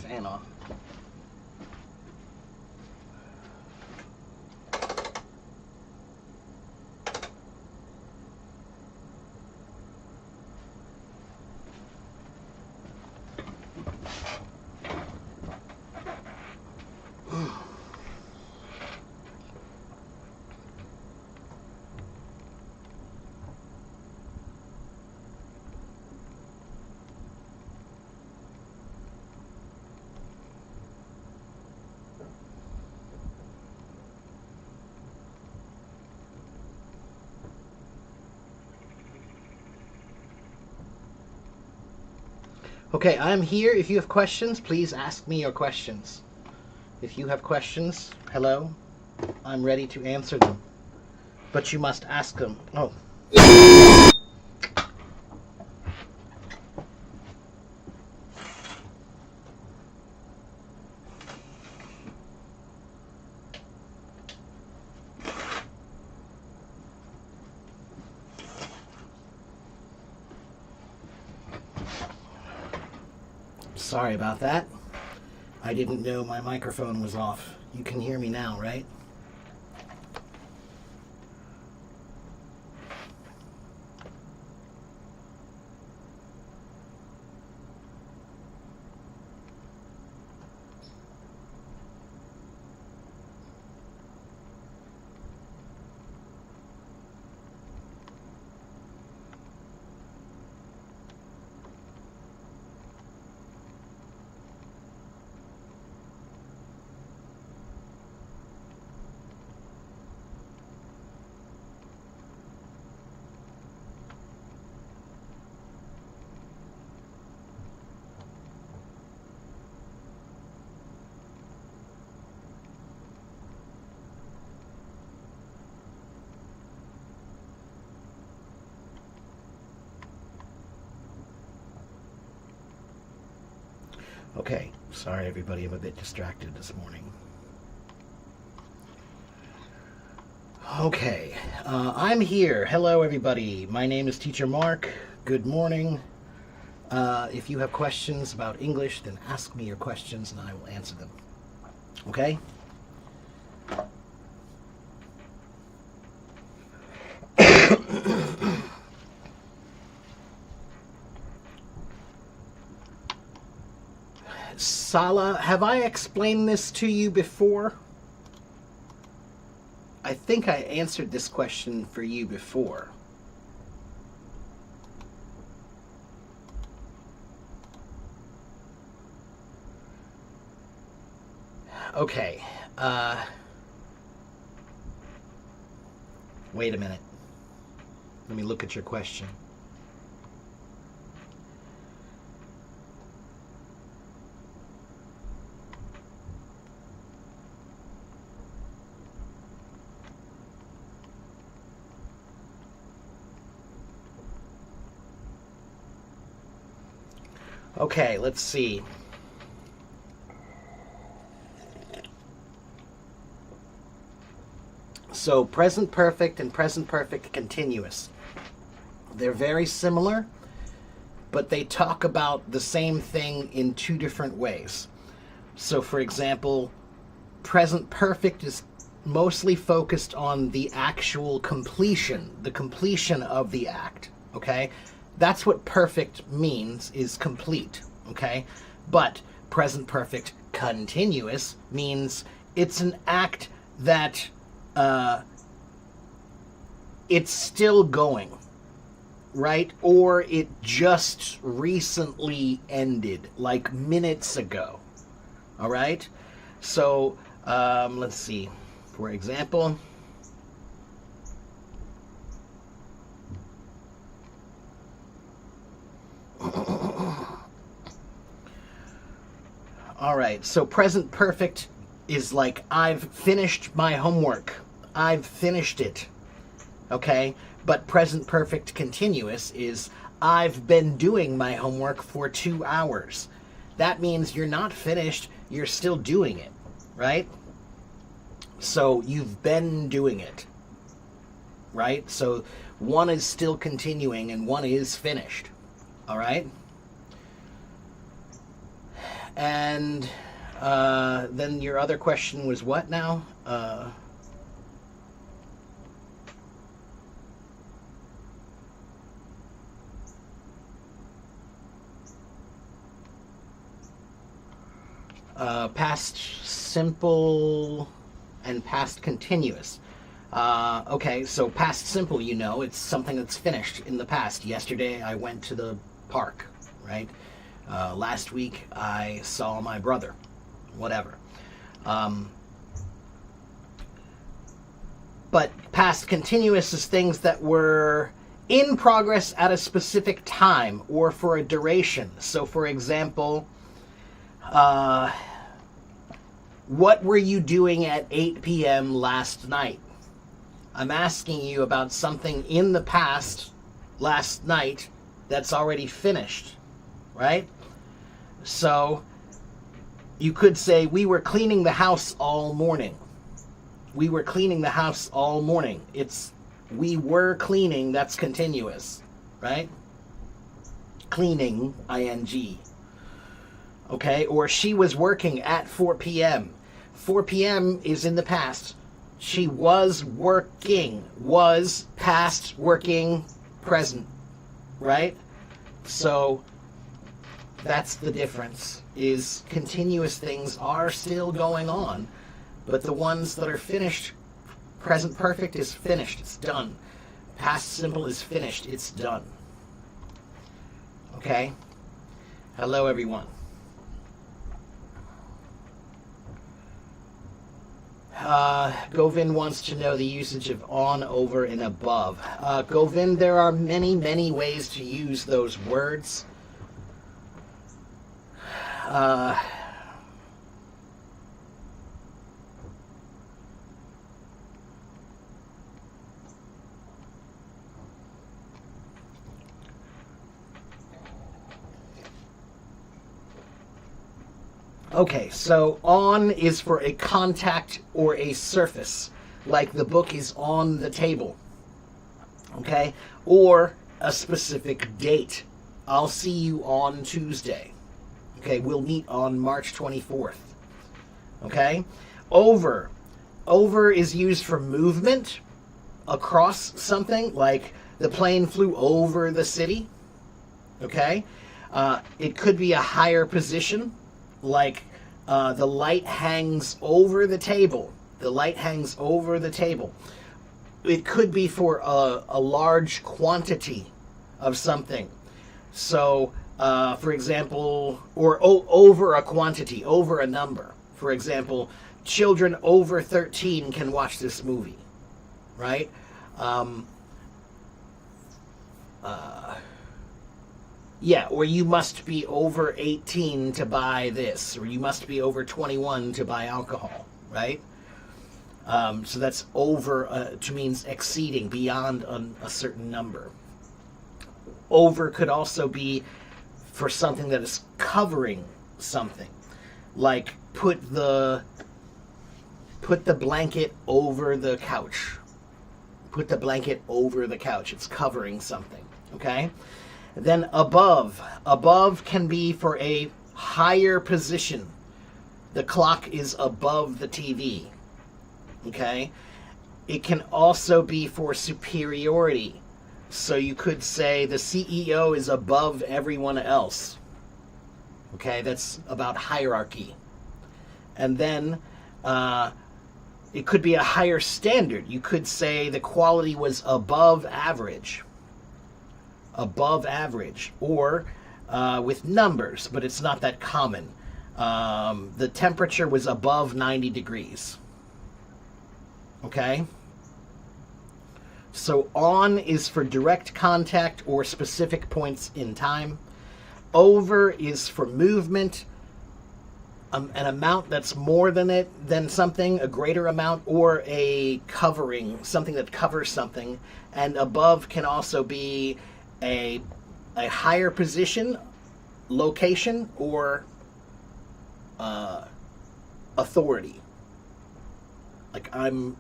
fan off. Okay, I'm here. If you have questions, please ask me your questions. If you have questions, hello, I'm ready to answer them. But you must ask them. Oh. Sorry about that. I didn't know my microphone was off. You can hear me now, right? Okay, sorry everybody, I'm a bit distracted this morning. Okay, I'm here. Hello everybody, my name is Teacher Mark. Good morning. If you have questions about English, then ask me your questions and I will answer them. Okay? Sala, have I explained this to you before? I think I answered this question for you before. Okay. Wait a minute. Let me look at your question. Okay, let's see. So present perfect and present perfect continuous. They're very similar, but they talk about the same thing in two different ways. So for example, present perfect is mostly focused on the actual completion, the completion of the act, okay? That's what perfect means, is complete, okay? But present perfect continuous means it's an act that it's still going, right? Or it just recently ended, like minutes ago, all right? So let's see, for example, all right, so present perfect is like, I've finished my homework. I've finished it. Okay? But present perfect continuous is, I've been doing my homework for 2 hours. That means you're not finished, you're still doing it, right? So you've been doing it, right? So one is still continuing and one is finished, all right? And then your other question was what now? Past simple and past continuous. Okay, so past simple, it's something that's finished in the past. Yesterday I went to the park, right? Last week I saw my brother, whatever. But past continuous is things that were in progress at a specific time or for a duration. So, for example, what were you doing at 8 p.m. last night? I'm asking you about something in the past last night that's already finished, right? So you could say, we were cleaning the house all morning. We were cleaning the house all morning. We were cleaning, that's continuous, right? Cleaning, ing. Okay, or she was working at 4 p.m. 4 p.m. is in the past. She was working. Was, past, working, present. Right? So that's the difference, is continuous things are still going on, but the ones that are finished, present perfect is finished, it's done. Past simple is finished, it's done. Okay? Hello, everyone. Govind wants to know the usage of on, over, and above. Govind, there are many, many ways to use those words. Okay, so on is for a contact or a surface, like the book is on the table, okay? Or a specific date. I'll see you on Tuesday. Okay, we'll meet on March 24th. Okay? Over. Over is used for movement across something, like the plane flew over the city. Okay? It could be a higher position, like the light hangs over the table. The light hangs over the table. It could be for a large quantity of something. So, for example, or over a quantity, over a number. For example, children over 13 can watch this movie, right? Yeah, or you must be over 18 to buy this, or you must be over 21 to buy alcohol, right? So that's over, to means exceeding, beyond a certain number. Over could also be for something that is covering something, like put the blanket over the couch. Put the blanket over the couch. It's covering something, okay? Then above. Above can be for a higher position. The clock is above the TV, okay? It can also be for superiority. So you could say the CEO is above everyone else. Okay, that's about hierarchy. And then it could be a higher standard. You could say the quality was above average. Above average. Or with numbers, but it's not that common. The temperature was above 90 degrees. Okay? So on is for direct contact or specific points in time. Over is for movement, an amount that's more than something, a greater amount, or a covering, something that covers something. And above can also be a higher position, location, or authority. Like I'm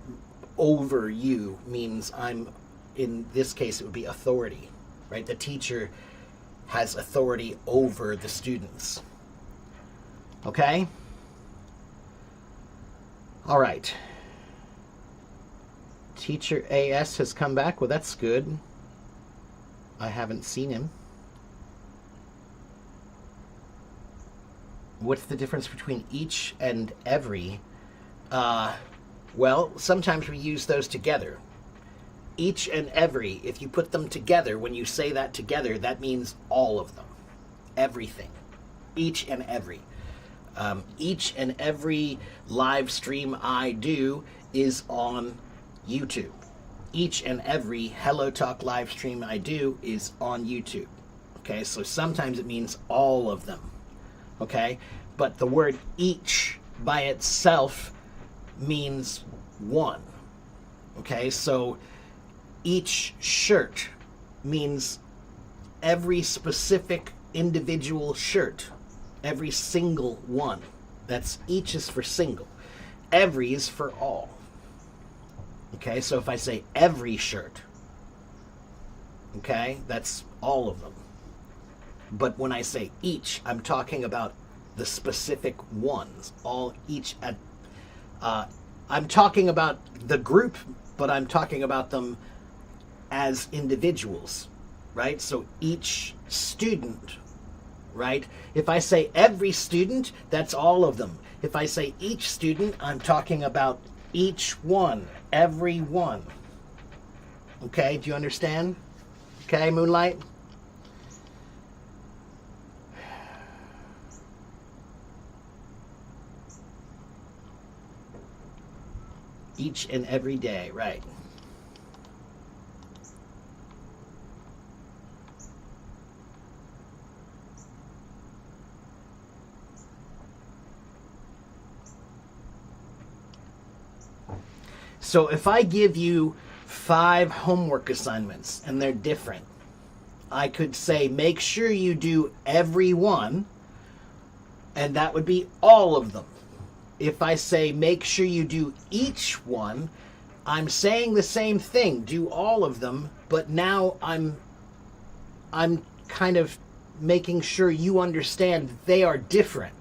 over you means I'm, in this case, it would be authority, right? The teacher has authority over the students. Okay? All right. Teacher AS has come back. Well, that's good. I haven't seen him. What's the difference between each and every? Well, sometimes we use those together. Each and every, if you put them together, when you say that together, that means all of them. Everything. Each and every. Each and every live stream I do is on YouTube. Each and every Hello Talk live stream I do is on YouTube. Okay, so sometimes it means all of them. Okay, but the word each by itself means one. Okay, so each shirt means every specific individual shirt, every single one. That's each is for single. Every is for all. Okay, so if I say every shirt, okay, that's all of them. But when I say each, I'm talking about the specific ones, all each at, I'm talking about the group, but I'm talking about them as individuals, right? So each student, right? If I say every student, that's all of them. If I say each student, I'm talking about each one, every one. Okay, do you understand? Okay, Moonlight? Each and every day, right. So if I give you 5 homework assignments and they're different, I could say make sure you do every one, and that would be all of them. If I say make sure you do each one, I'm saying the same thing, do all of them, but now I'm kind of making sure you understand they are different,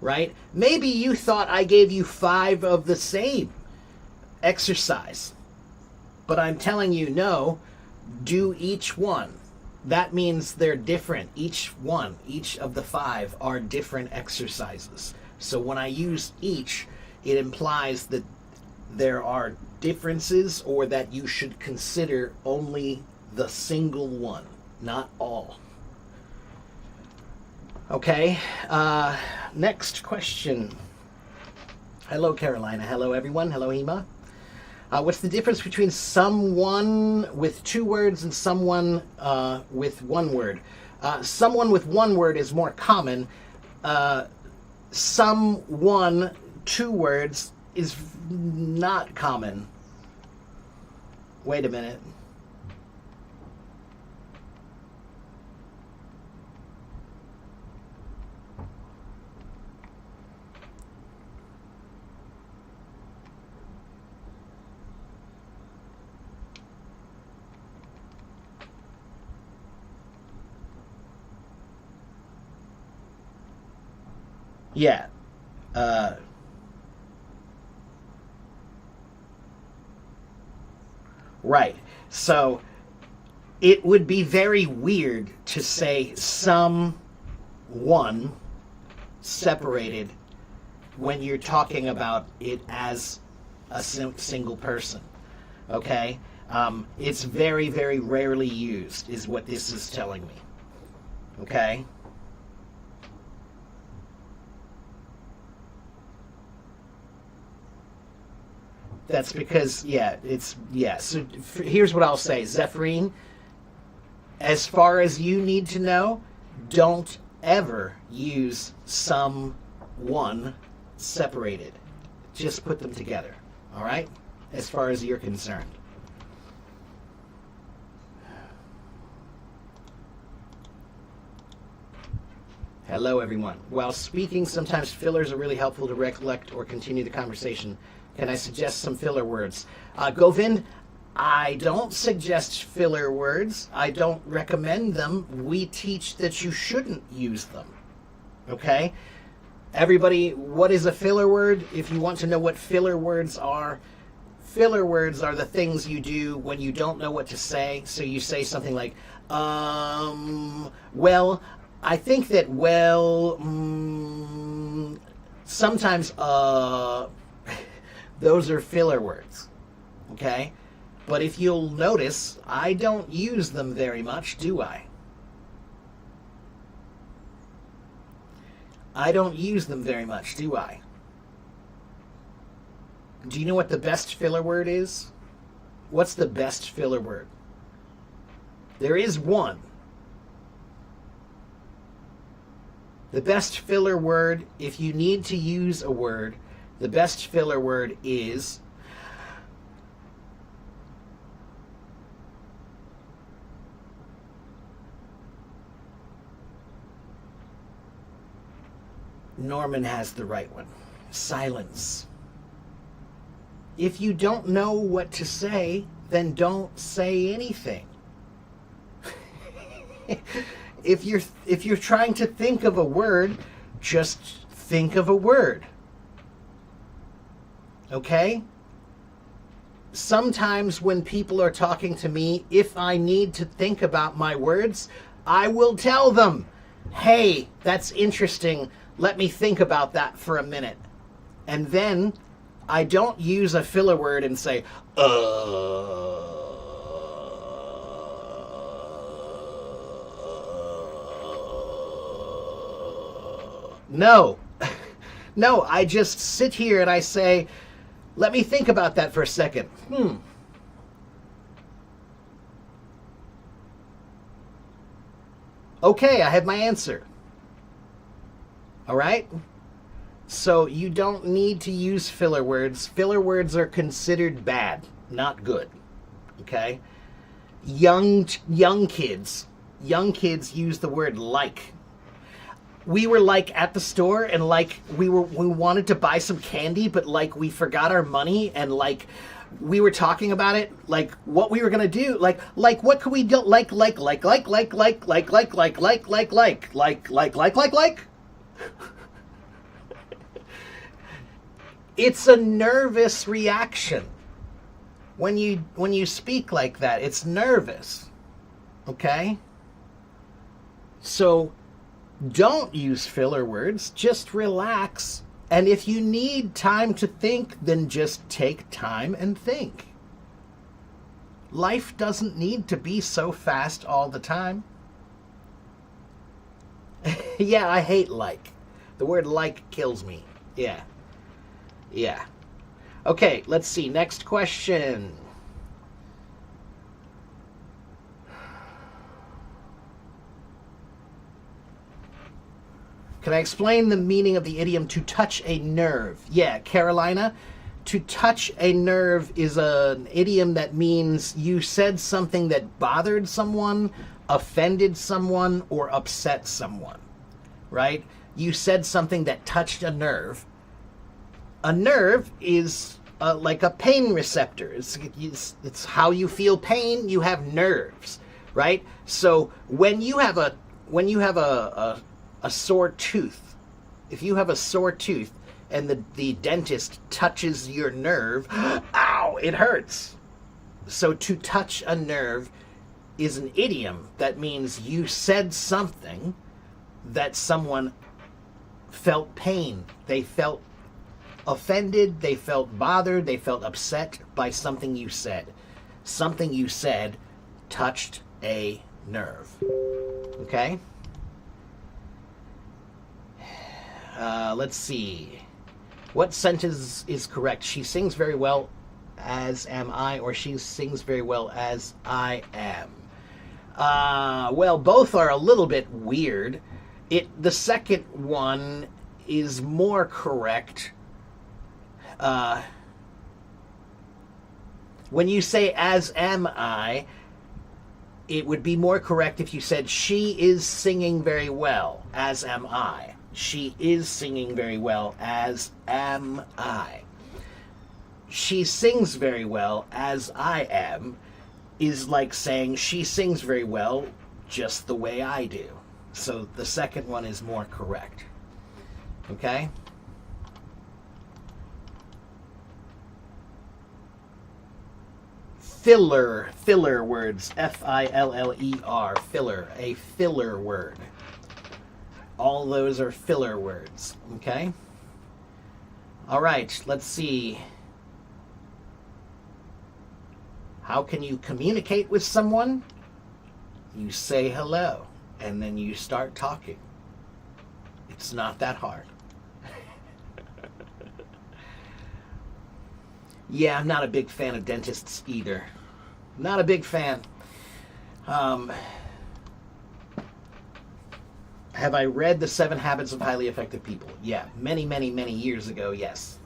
right? Maybe you thought I gave you 5 of the same exercise, but I'm telling you, no, do each one. That means they're different. Each one, each of the 5 are different exercises. So when I use each, it implies that there are differences, or that you should consider only the single one, not all. Okay, next question. Hello, Carolina. Hello, everyone. Hello, Hema. What's the difference between someone with 2 words and someone with 1 word? Someone with 1 word is more common. Someone 2 words is not common. Wait a minute. Yeah. Right. So it would be very weird to say someone separated when you're talking about it as a single person. Okay? It's very, very rarely used, is what this is telling me. Okay? That's because, so here's what I'll say. Zephyrin, as far as you need to know, don't ever use someone separated. Just put them together, all right? As far as you're concerned. Hello, everyone. While speaking, sometimes fillers are really helpful to recollect or continue the conversation. Can I suggest some filler words? Govind, I don't suggest filler words. I don't recommend them. We teach that you shouldn't use them. Okay? Everybody, what is a filler word? If you want to know what filler words are the things you do when you don't know what to say. So you say something like, well, I think that, well, sometimes, those are filler words, okay? But if you'll notice, I don't use them very much, do I? I don't use them very much, do I? Do you know what the best filler word is? What's the best filler word? There is one. The best filler word, if you need to use a word, the best filler word is Norman has the right one. Silence. If you don't know what to say, then don't say anything. If you're trying to think of a word, just think of a word. Okay? Sometimes when people are talking to me, if I need to think about my words, I will tell them, "Hey, that's interesting. Let me think about that for a minute." And then I don't use a filler word and say, No. No, I just sit here and I say, "Let me think about that for a second. Okay, I have my answer." All right? So you don't need to use filler words. Filler words are considered bad, not good. Okay? Young kids use the word like. We were like at the store and like we wanted to buy some candy, but like we forgot our money and like we were talking about it, like what we were gonna do, like what could we do, like. It's a nervous reaction. When you speak like that, it's nervous. Okay? So don't use filler words, just relax. And if you need time to think, then just take time and think. Life doesn't need to be so fast all the time. Yeah, I hate like. The word like kills me. Yeah. Okay, let's see. Next question. Can I explain the meaning of the idiom to touch a nerve? Yeah, Carolina, to touch a nerve is an idiom that means you said something that bothered someone, offended someone, or upset someone, right? You said something that touched a nerve. A nerve is like a pain receptor. It's how you feel pain. You have nerves, right? So when you have a sore tooth, if you have a sore tooth and the dentist touches your nerve, ow, it hurts. So to touch a nerve is an idiom that means you said something that someone felt pain. They felt offended, they felt bothered, they felt upset by something you said. Something you said touched a nerve. Okay? Let's see. What sentence is correct? She sings very well, as am I, or she sings very well, as I am. Well, both are a little bit weird. The second one is more correct. When you say as am I, it would be more correct if you said she is singing very well, as am I. She is singing very well, as am I. She sings very well, as I am, is like saying she sings very well, just the way I do. So the second one is more correct. Okay? Filler words. F-I-L-L-E-R, filler, a filler word. All those are filler words, okay? All right, let's see. How can you communicate with someone? You say hello, and then you start talking. It's not that hard. Yeah, I'm not a big fan of dentists either. Not a big fan. Have I read The 7 Habits of Highly Effective People? Yeah, many, many, many years ago, yes.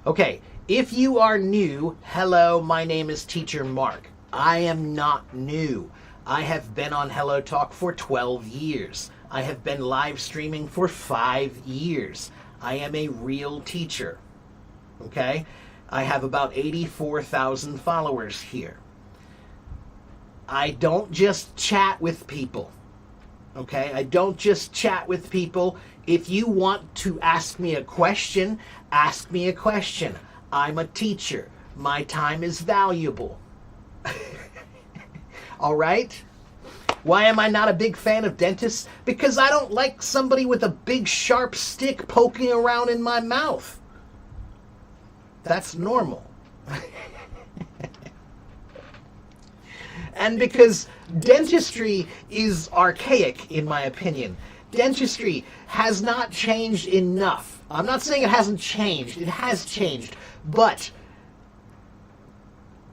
Okay, if you are new, hello, my name is Teacher Mark. I am not new. I have been on Hello Talk for 12 years. I have been live streaming for 5 years. I am a real teacher. Okay? I have about 84,000 followers here. I don't just chat with people. Okay? I don't just chat with people. If you want to ask me a question, ask me a question. I'm a teacher. My time is valuable. All right? Why am I not a big fan of dentists? Because I don't like somebody with a big sharp stick poking around in my mouth. That's normal. And because dentistry is archaic, in my opinion. Dentistry has not changed enough. I'm not saying it hasn't changed. It has changed. But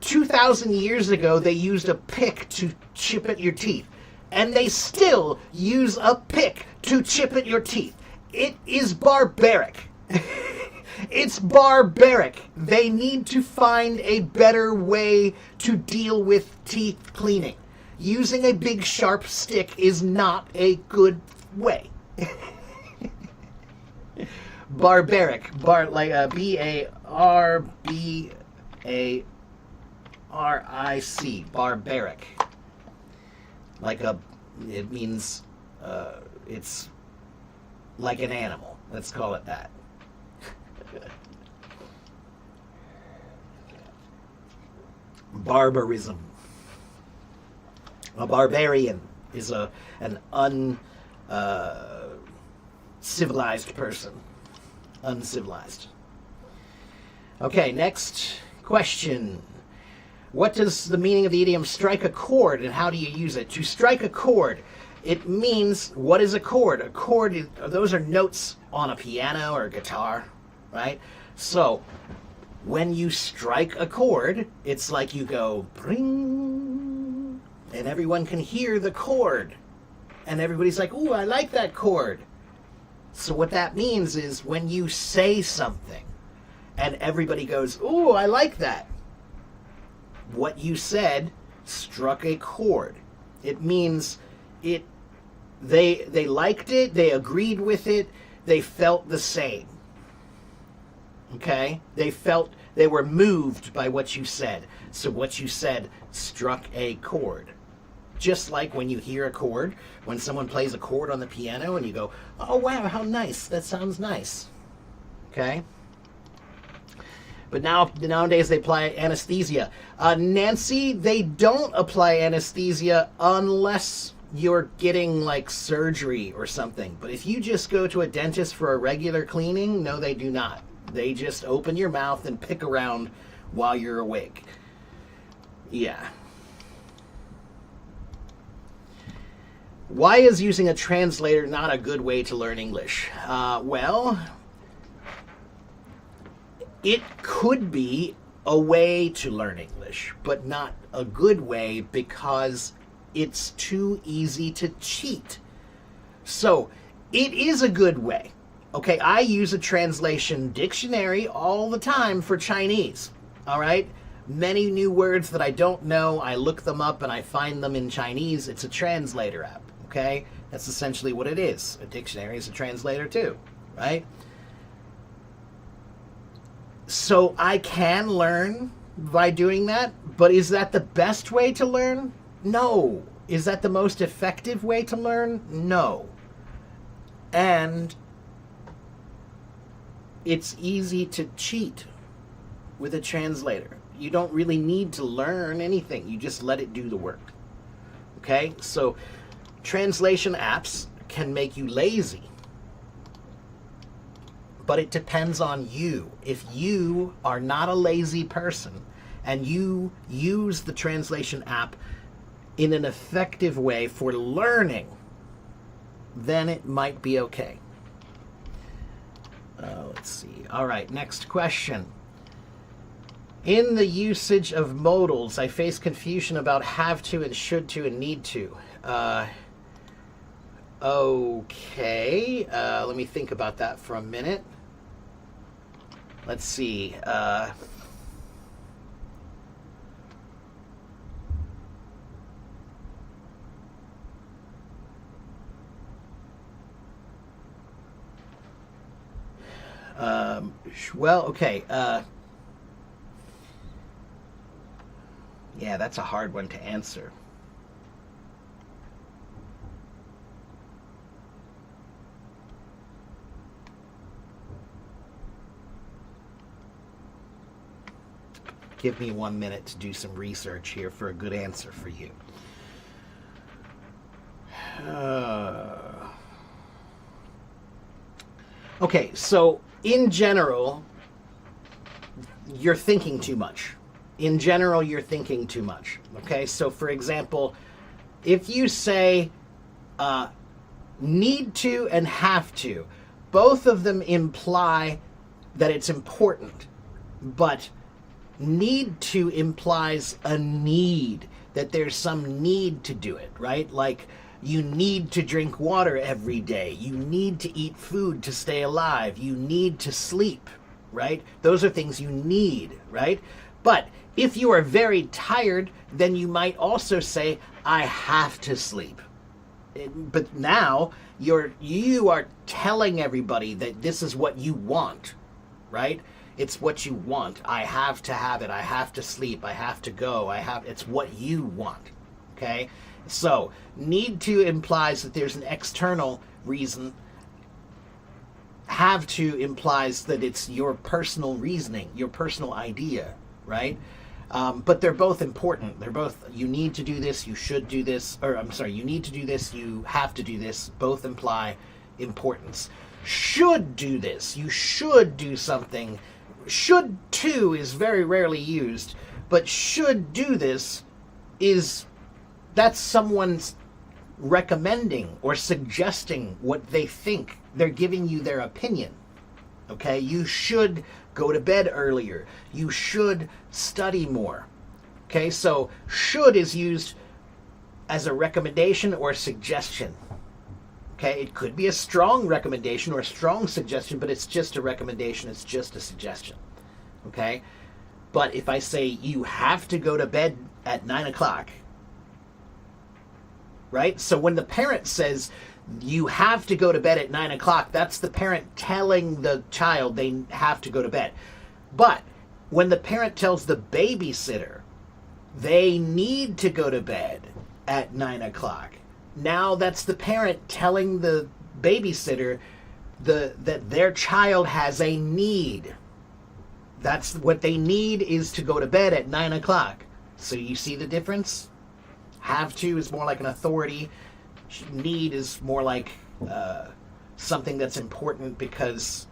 2,000 years ago, they used a pick to chip at your teeth. And they still use a pick to chip at your teeth. It is barbaric. It's barbaric. They need to find a better way to deal with teeth cleaning. Using a big sharp stick is not a good way. Barbaric. B-A-R-B-A-R-I-C. Barbaric. It means, it's like an animal. Let's call it that. Barbarism. A barbarian is an uncivilized person. Uncivilized. Okay, next question. What does the meaning of the idiom strike a chord, and how do you use it? To strike a chord, it means, what is a chord? A chord, those are notes on a piano or a guitar, right? So, when you strike a chord, it's like you go, bring, and everyone can hear the chord. And everybody's like, ooh, I like that chord. So what that means is when you say something, and everybody goes, ooh, I like that. What you said struck a chord. It means they liked it, they agreed with it, they felt the same. Okay? They were moved by what you said. So what you said struck a chord. Just like when you hear a chord, when someone plays a chord on the piano and you go, oh wow, how nice, that sounds nice. Okay? But nowadays they apply anesthesia. Nancy, they don't apply anesthesia unless you're getting like surgery or something. But if you just go to a dentist for a regular cleaning, no, they do not. They just open your mouth and pick around while you're awake. Yeah. Why is using a translator not a good way to learn English? Well, it could be a way to learn English, but not a good way because it's too easy to cheat. So, it is a good way. Okay, I use a translation dictionary all the time for Chinese. All right? Many new words that I don't know, I look them up and I find them in Chinese. It's a translator app. Okay? That's essentially what it is. A dictionary is a translator too, right? So I can learn by doing that, but is that the best way to learn? No. Is that the most effective way to learn? No. And it's easy to cheat with a translator. You don't really need to learn anything. You just let it do the work. Okay? So translation apps can make you lazy. But it depends on you. If you are not a lazy person and you use the translation app in an effective way for learning, then it might be okay. Let's see. All right, next question. In the usage of modals, I face confusion about have to and should to and need to. Okay, let me think about that for a minute. Let's see. Well, okay. Yeah, that's a hard one to answer. Give me 1 minute to do some research here for a good answer for you. Okay, so in general, you're thinking too much. In general, you're thinking too much. Okay, so for example, if you say need to and have to, both of them imply that it's important, but need to implies a need, that there's some need to do it, right? Like, you need to drink water every day. You need to eat food to stay alive. You need to sleep, right? Those are things you need, right? But if you are very tired, then you might also say, I have to sleep. But now you are telling everybody that this is what you want, right? It's what you want. I have to have it. I have to sleep. I have to go. It's what you want. Okay? So, need to implies that there's an external reason. Have to implies that it's your personal reasoning, your personal idea, right? But they're both important. They're both, you need to do this, you should do this, or I'm sorry, you need to do this, you have to do this. Both imply importance. Should do this. You should do something. Should to is very rarely used, but should do this that's someone's recommending or suggesting what they think. They're giving you their opinion. Okay? You should go to bed earlier. You should study more. Okay? So should is used as a recommendation or a suggestion. Okay? It could be a strong recommendation or a strong suggestion, but it's just a recommendation. It's just a suggestion. Okay? But if I say you have to go to bed at 9 o'clock, right? So when the parent says you have to go to bed at 9 o'clock, that's the parent telling the child they have to go to bed. But when the parent tells the babysitter they need to go to bed at 9 o'clock, now that's the parent telling the babysitter that their child has a need. That's what they need, is to go to bed at 9 o'clock. So you see the difference? Have to is more like an authority. Need is more like something that's important because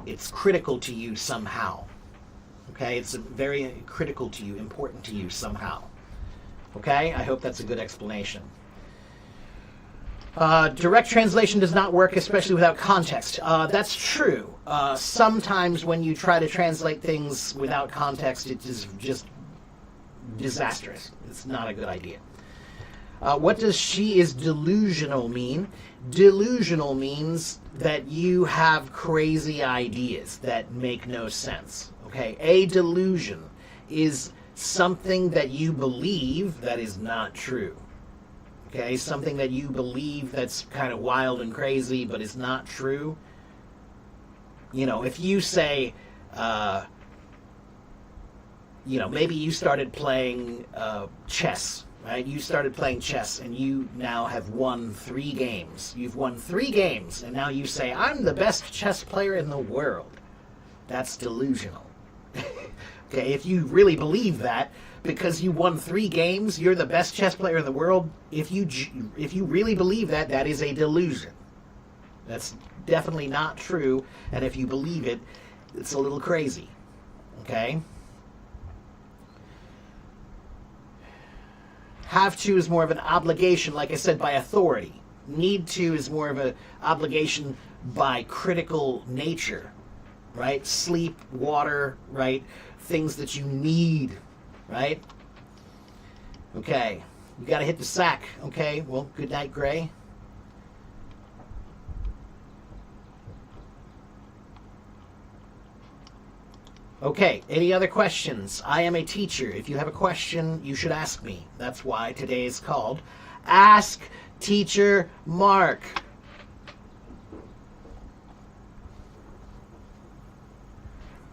it's critical to you somehow. Okay? It's very critical to you, important to you somehow. Okay? I hope that's a good explanation. Direct translation does not work, especially without context. That's true. Sometimes when you try to translate things without context, it is just disastrous. It's not a good idea. What does she is delusional mean? Delusional means that you have crazy ideas that make no sense. Okay? A delusion is something that you believe that is not true. Okay? Something that you believe that's kind of wild and crazy but is not true. You know, if you say, maybe you started playing chess right? You started playing chess and you now have won 3 games. You've won 3 games and now you say, I'm the best chess player in the world. That's delusional. Okay, if you really believe that, because you won 3 games, you're the best chess player in the world, if you really believe that, that is a delusion. That's definitely not true, and if you believe it, it's a little crazy. Okay? Have to is more of an obligation, like I said, by authority. Need to is more of an obligation by critical nature, right? Sleep, water, right? Things that you need, right? Okay, you got to hit the sack. Okay, well, good night, Gray. Okay, any other questions? I am a teacher. If you have a question, you should ask me. That's why today is called Ask Teacher Mark.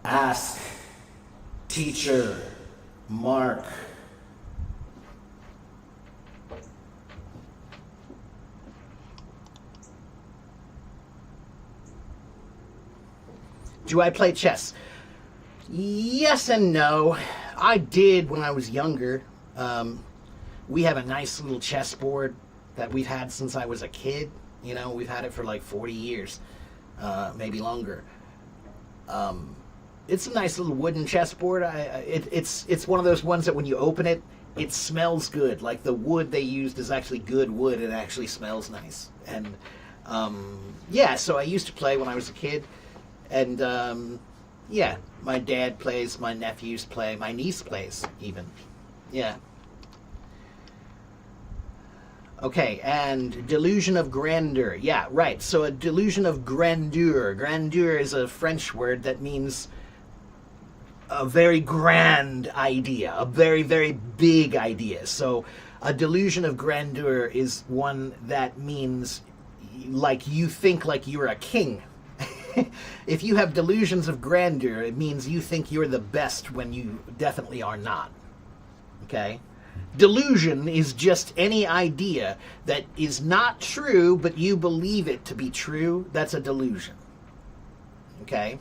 Ask Teacher Mark. Do I play chess? Yes and no. I did when I was younger. We have a nice little chessboard that we've had since I was a kid. You know, we've had it for like 40 years, maybe longer. It's a nice little wooden chessboard. It's one of those ones that when you open it, it smells good. Like the wood they used is actually good wood. It actually smells nice. And yeah, so I used to play when I was a kid. And yeah, my dad plays, my nephews play, my niece plays even. Yeah. Okay, and delusion of grandeur. Yeah, right. So a delusion of grandeur. Grandeur is a French word that means a very grand idea, a very, very big idea. So a delusion of grandeur is one that means like you think like you're a king. If you have delusions of grandeur, it means you think you're the best when you definitely are not. Okay? Delusion is just any idea that is not true, but you believe it to be true. That's a delusion. Okay?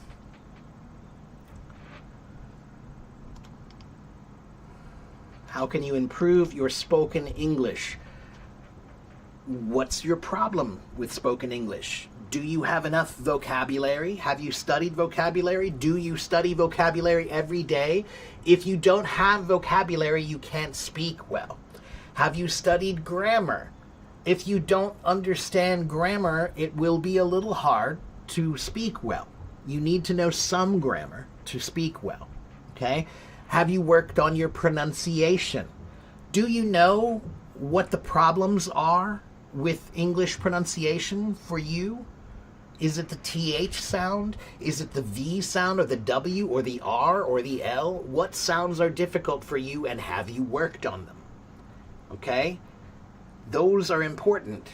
How can you improve your spoken English? What's your problem with spoken English? Do you have enough vocabulary? Have you studied vocabulary? Do you study vocabulary every day? If you don't have vocabulary, you can't speak well. Have you studied grammar? If you don't understand grammar, it will be a little hard to speak well. You need to know some grammar to speak well. Okay? Have you worked on your pronunciation? Do you know what the problems are with English pronunciation for you? Is it the TH sound? Is it the V sound or the W or the R or the L? What sounds are difficult for you and have you worked on them? Okay? Those are important.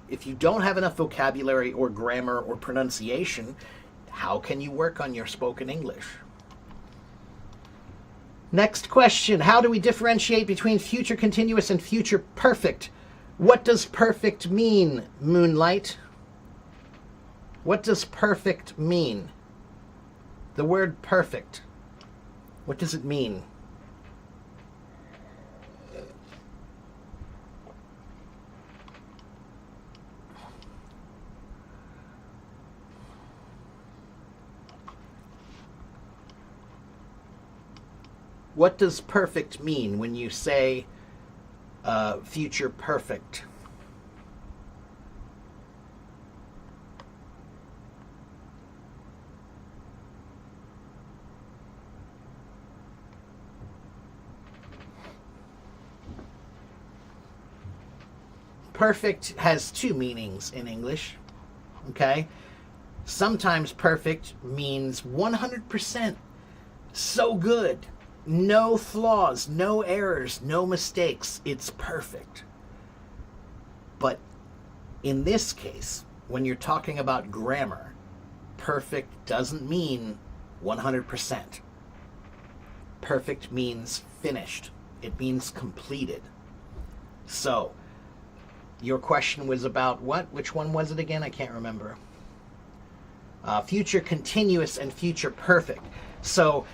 If you don't have enough vocabulary or grammar or pronunciation, how can you work on your spoken English? Next question. How do we differentiate between future continuous and future perfect? What does perfect mean, Moonlight? What does perfect mean? The word perfect. What does it mean? What does perfect mean when you say future perfect? Perfect has 2 meanings in English, okay? Sometimes perfect means 100%, so good, no flaws, no errors, no mistakes, it's perfect. But in this case, when you're talking about grammar, perfect doesn't mean 100%. Perfect means finished. It means completed. So, your question was about what? Which one was it again? I can't remember. Future continuous and future perfect. So,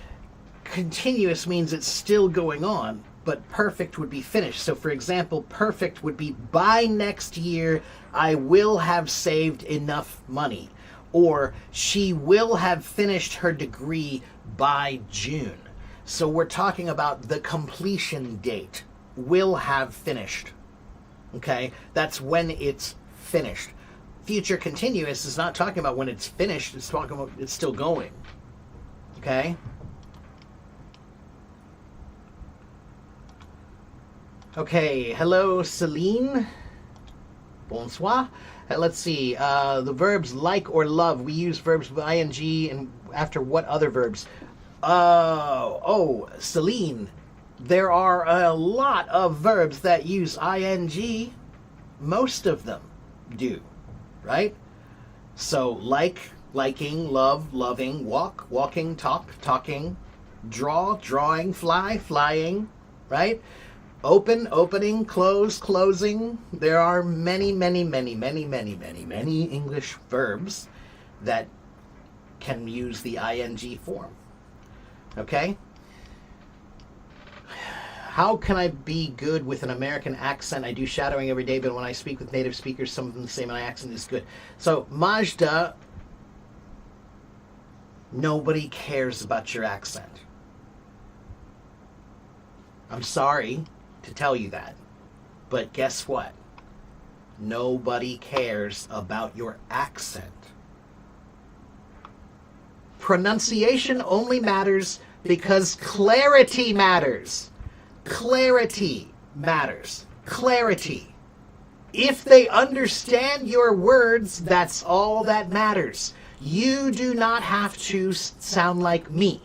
continuous means it's still going on, but perfect would be finished. So, for example, perfect would be by next year, I will have saved enough money. Or she will have finished her degree by June. So we're talking about the completion date. Will have finished. Okay? That's when it's finished. Future continuous is not talking about when it's finished. It's talking about it's still going. Okay? Okay. Hello, Celine. Bonsoir. Let's see. The verbs like or love. We use verbs with ing and after what other verbs? Celine. There are a lot of verbs that use ing. Most of them do, right? So like, liking, love, loving, walk, walking, talk, talking, draw, drawing, fly, flying, right? Open, opening, close, closing. There are many English verbs that can use the ing form. Okay? How can I be good with an American accent? I do shadowing every day, but when I speak with native speakers, some of them say my accent is good. So, Majda, nobody cares about your accent. I'm sorry to tell you that, but guess what? Nobody cares about your accent. Pronunciation only matters because clarity matters. Clarity matters. Clarity. If they understand your words, that's all that matters. You do not have to sound like me.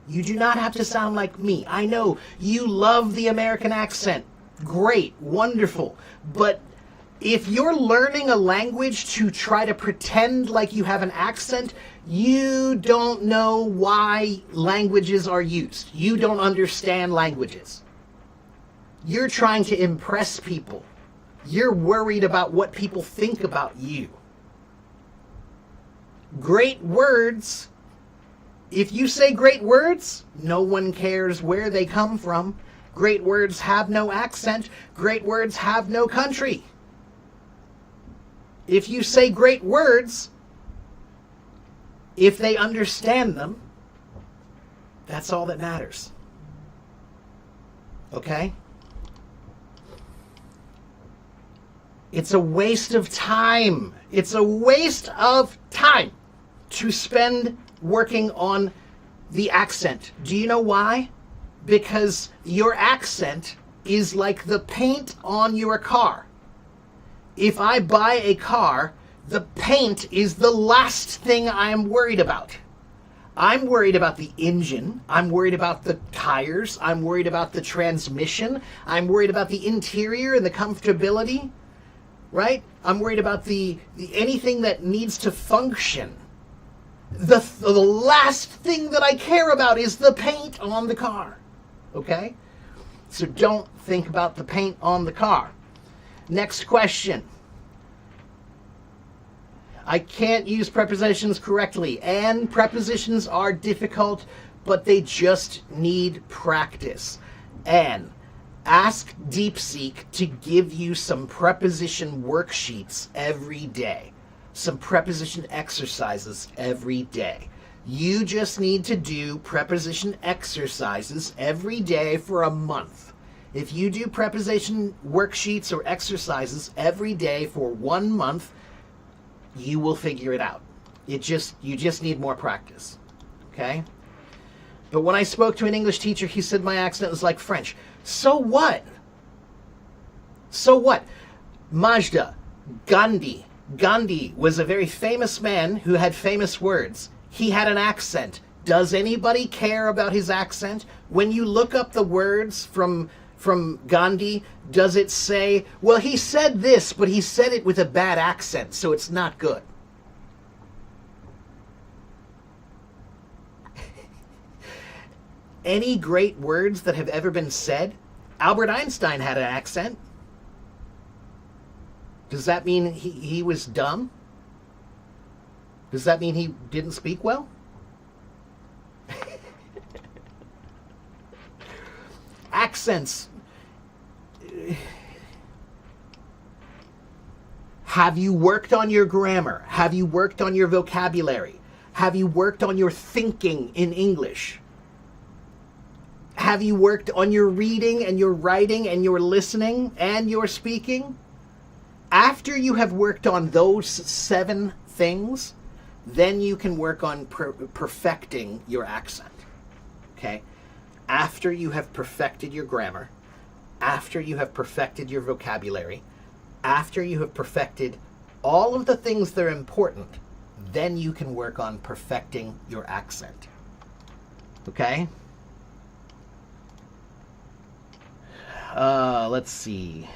You do not have to sound like me. I know you love the American accent. Great, wonderful. But if you're learning a language to try to pretend like you have an accent, you don't know why languages are used. You don't understand languages. You're trying to impress people. You're worried about what people think about you. Great words. If you say great words, no one cares where they come from. Great words have no accent. Great words have no country. If you say great words, if they understand them, that's all that matters. Okay? It's a waste of time. It's a waste of time to spend working on the accent. Do you know why? Because your accent is like the paint on your car. If I buy a car, the paint is the last thing I'm worried about. I'm worried about the engine. I'm worried about the tires. I'm worried about the transmission. I'm worried about the interior and the comfortability, right? I'm worried about the anything that needs to function. The last thing that I care about is the paint on the car, okay? So don't think about the paint on the car. Next question. I can't use prepositions correctly, and prepositions are difficult, but they just need practice. And ask DeepSeek to give you some preposition worksheets every day, some preposition exercises every day. You just need to do preposition exercises every day for a month. If you do preposition worksheets or exercises every day for 1 month, you will figure it out. You just need more practice. Okay? But when I spoke to an English teacher, he said my accent was like French. So what? So what? Majda, Gandhi. Gandhi was a very famous man who had famous words. He had an accent. Does anybody care about his accent? When you look up the words from Gandhi, does it say, well, he said this, but he said it with a bad accent, so it's not good? Any great words that have ever been said Albert Einstein had an accent. Does that mean he was dumb? Does that mean he didn't speak well? Accents. Have you worked on your grammar? Have you worked on your vocabulary? Have you worked on your thinking in English? Have you worked on your reading and your writing and your listening and your speaking? After you have worked on those 7 things, then you can work on perfecting your accent. Okay? After you have perfected your grammar, after you have perfected your vocabulary, after you have perfected all of the things that are important, then you can work on perfecting your accent. Okay? Let's see.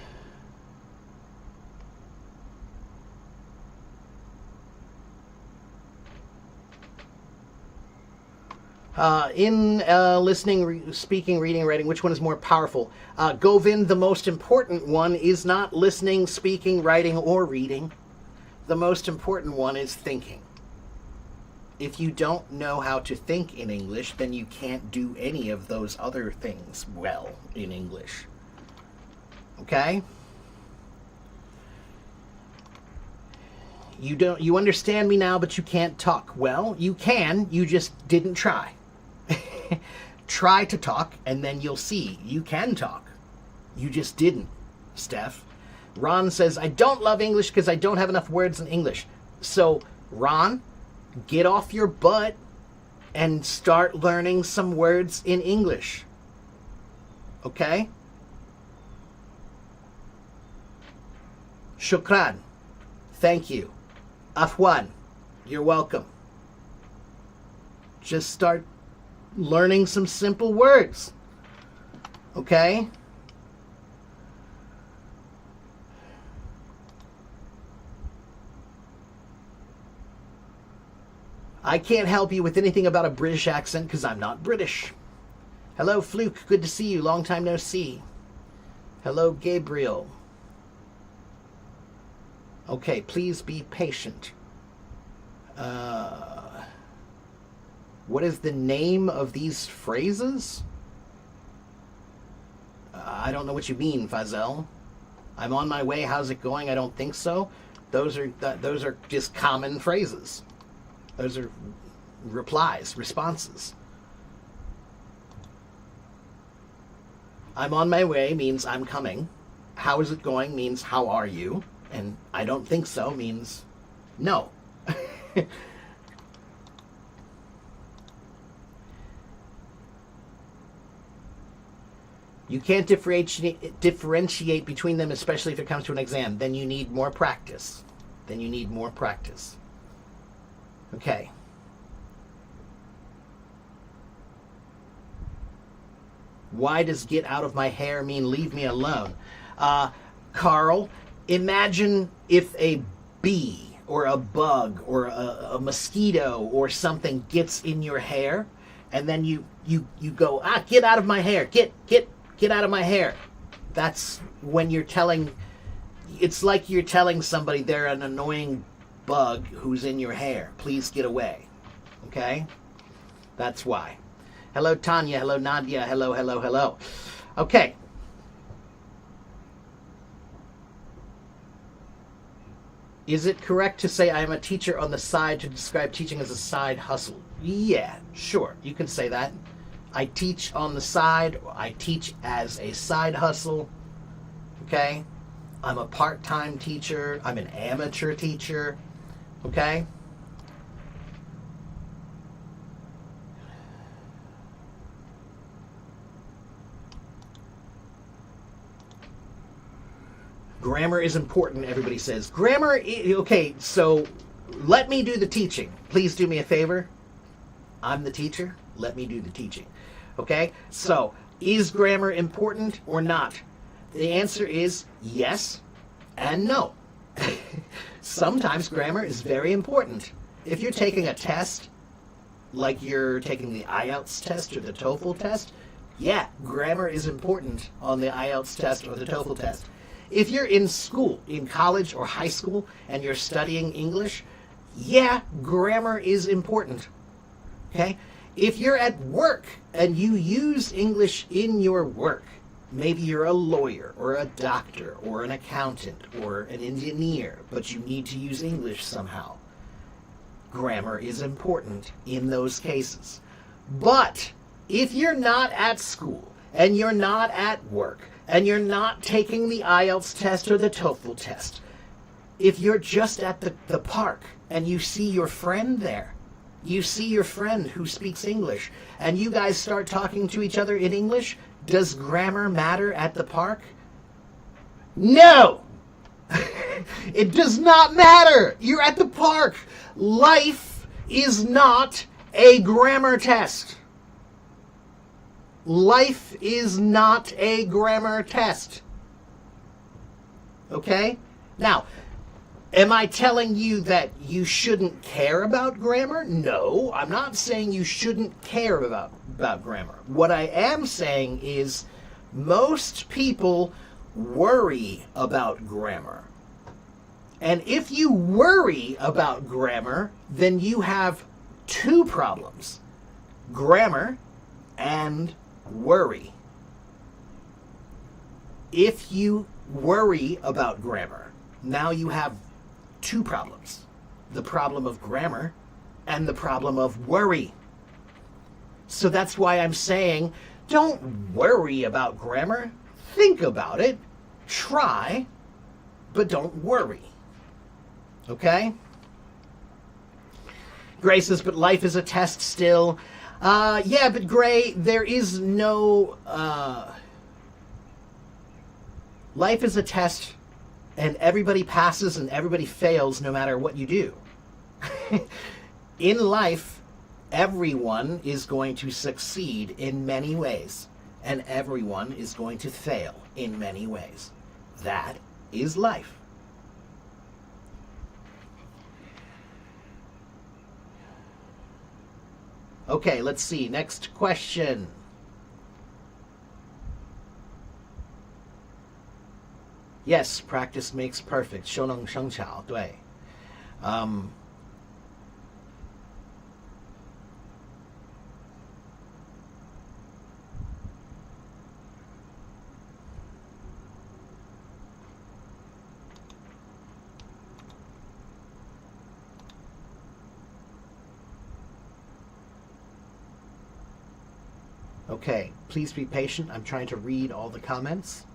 In listening, speaking, reading, writing, which one is more powerful? Govind, the most important one is not listening, speaking, writing, or reading. The most important one is thinking. If you don't know how to think in English, then you can't do any of those other things well in English. Okay? You understand me now, but you can't talk. Well, you can, you just didn't try. Try to talk, and then you'll see you can talk. You just didn't, Steph. Ron says, I don't love English because I don't have enough words in English. So, Ron, get off your butt and start learning some words in English. Okay? Shukran. Thank you. Afwan. You're welcome. Just start learning some simple words. Okay? I can't help you with anything about a British accent because I'm not British. Hello, Fluke. Good to see you. Long time no see. Hello, Gabriel. Okay, please be patient. What is the name of these phrases? I don't know what you mean, Fazel. I'm on my way. How's it going? I don't think so. Those are just common phrases. Those are replies, responses. I'm on my way means I'm coming. How is it going means how are you? And I don't think so means no. You can't differentiate between them, especially if it comes to an exam. Then you need more practice. Okay. Why does get out of my hair mean leave me alone? Carl, imagine if a bee or a bug or a mosquito or something gets in your hair, and then you go, get out of my hair, get out of my hair. That's when you're telling, it's like you're telling somebody they're an annoying bug who's in your hair. Please get away. Okay? That's why. Hello, Tanya. Hello, Nadia. Hello. Okay. Is it correct to say I am a teacher on the side to describe teaching as a side hustle? Yeah, sure. You can say that. I teach on the side. I teach as a side hustle. Okay? I'm a part-time teacher. I'm an amateur teacher. Okay? Grammar is important, everybody says. Grammar, okay, so let me do the teaching. Please do me a favor. I'm the teacher. Let me do the teaching. Okay? So, is grammar important or not? The answer is yes and no. Sometimes grammar is very important. If you're taking a test, like you're taking the IELTS test or the TOEFL test, Yeah, grammar is important on the IELTS test or the TOEFL test. If you're in school, in college or high school, and you're studying English, yeah, grammar is important. Okay? If you're at work and you use English in your work, maybe you're a lawyer or a doctor or an accountant or an engineer, but you need to use English somehow. Grammar is important in those cases. But if you're not at school and you're not at work and you're not taking the IELTS test or the TOEFL test, if you're just at the park and you see your friend there, you see your friend who speaks English, and you guys start talking to each other in English, does grammar matter at the park? No! It does not matter! You're at the park! Life is not a grammar test. Life is not a grammar test. Okay? Now, am I telling you that you shouldn't care about grammar? No, I'm not saying you shouldn't care about grammar. What I am saying is most people worry about grammar. And if you worry about grammar, then you have two problems: grammar and worry. If you worry about grammar, now you have two problems: the problem of grammar and the problem of worry. So that's why I'm saying, don't worry about grammar. Think about it, try, but don't worry. Okay? Gray says, but life is a test still. Yeah, but Gray, there is no... life is a test, and everybody passes and everybody fails no matter what you do. In life, everyone is going to succeed in many ways, and everyone is going to fail in many ways. That is life. Okay, let's see. Next question. Yes, practice makes perfect. 修能生巧，对。Okay, please be patient. I'm trying to read all the comments.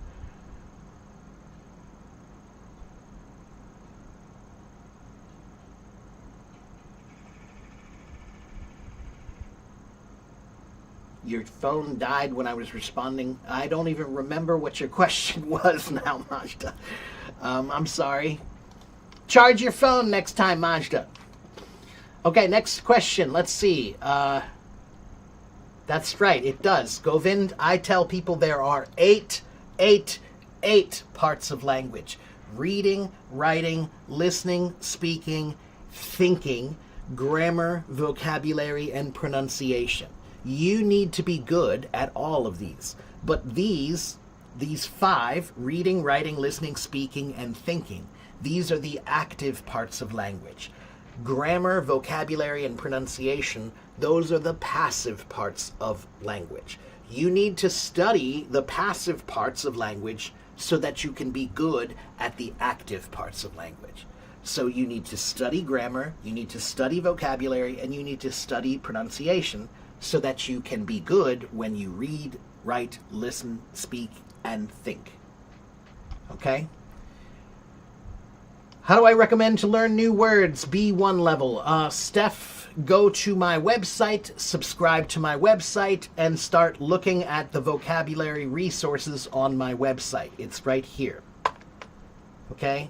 Your phone died when I was responding. I don't even remember what your question was now, Majda. I'm sorry. Charge your phone next time, Majda. Okay, next question. Let's see. That's right, it does. Govind, I tell people there are eight parts of language: reading, writing, listening, speaking, thinking, grammar, vocabulary, and pronunciation. You need to be good at all of these. But these 5, reading, writing, listening, speaking, and thinking, these are the active parts of language. Grammar, vocabulary, and pronunciation, those are the passive parts of language. You need to study the passive parts of language so that you can be good at the active parts of language. So you need to study grammar, you need to study vocabulary, and you need to study pronunciation so that you can be good when you read, write, listen, speak, and think. Okay? How do I recommend to learn new words? B1 level. Steph, go to my website, subscribe to my website, and start looking at the vocabulary resources on my website. It's right here. Okay?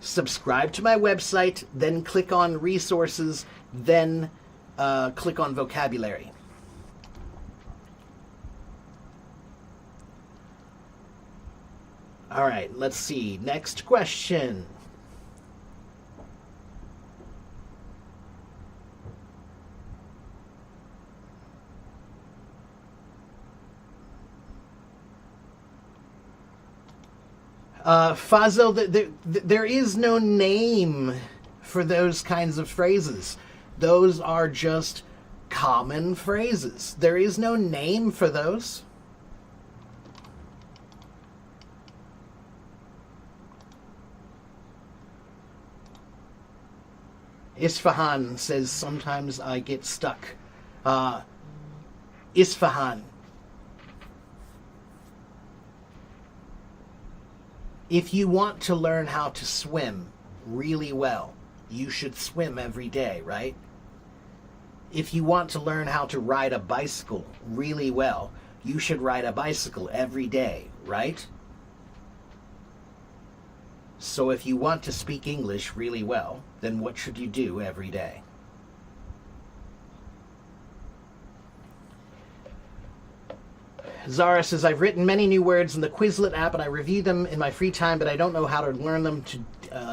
Subscribe to my website, then click on resources, then click on vocabulary. All right, let's see. Next question. Fazil, there is no name for those kinds of phrases. Those are just common phrases. There is no name for those. Isfahan says, sometimes I get stuck. Isfahan. If you want to learn how to swim really well, you should swim every day, right? If you want to learn how to ride a bicycle really well, you should ride a bicycle every day, right? So if you want to speak English really well, then what should you do every day? Zara says, I've written many new words in the Quizlet app and I review them in my free time, but I don't know how to learn them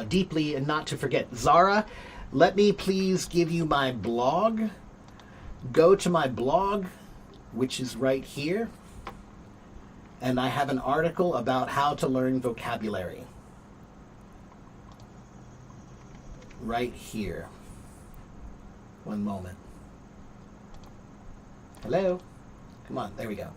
deeply and not to forget. Zara, let me please give you my blog. Go to my blog, which is right here, and I have an article about how to learn vocabulary. Right here. One moment. Hello? Come on, there we go.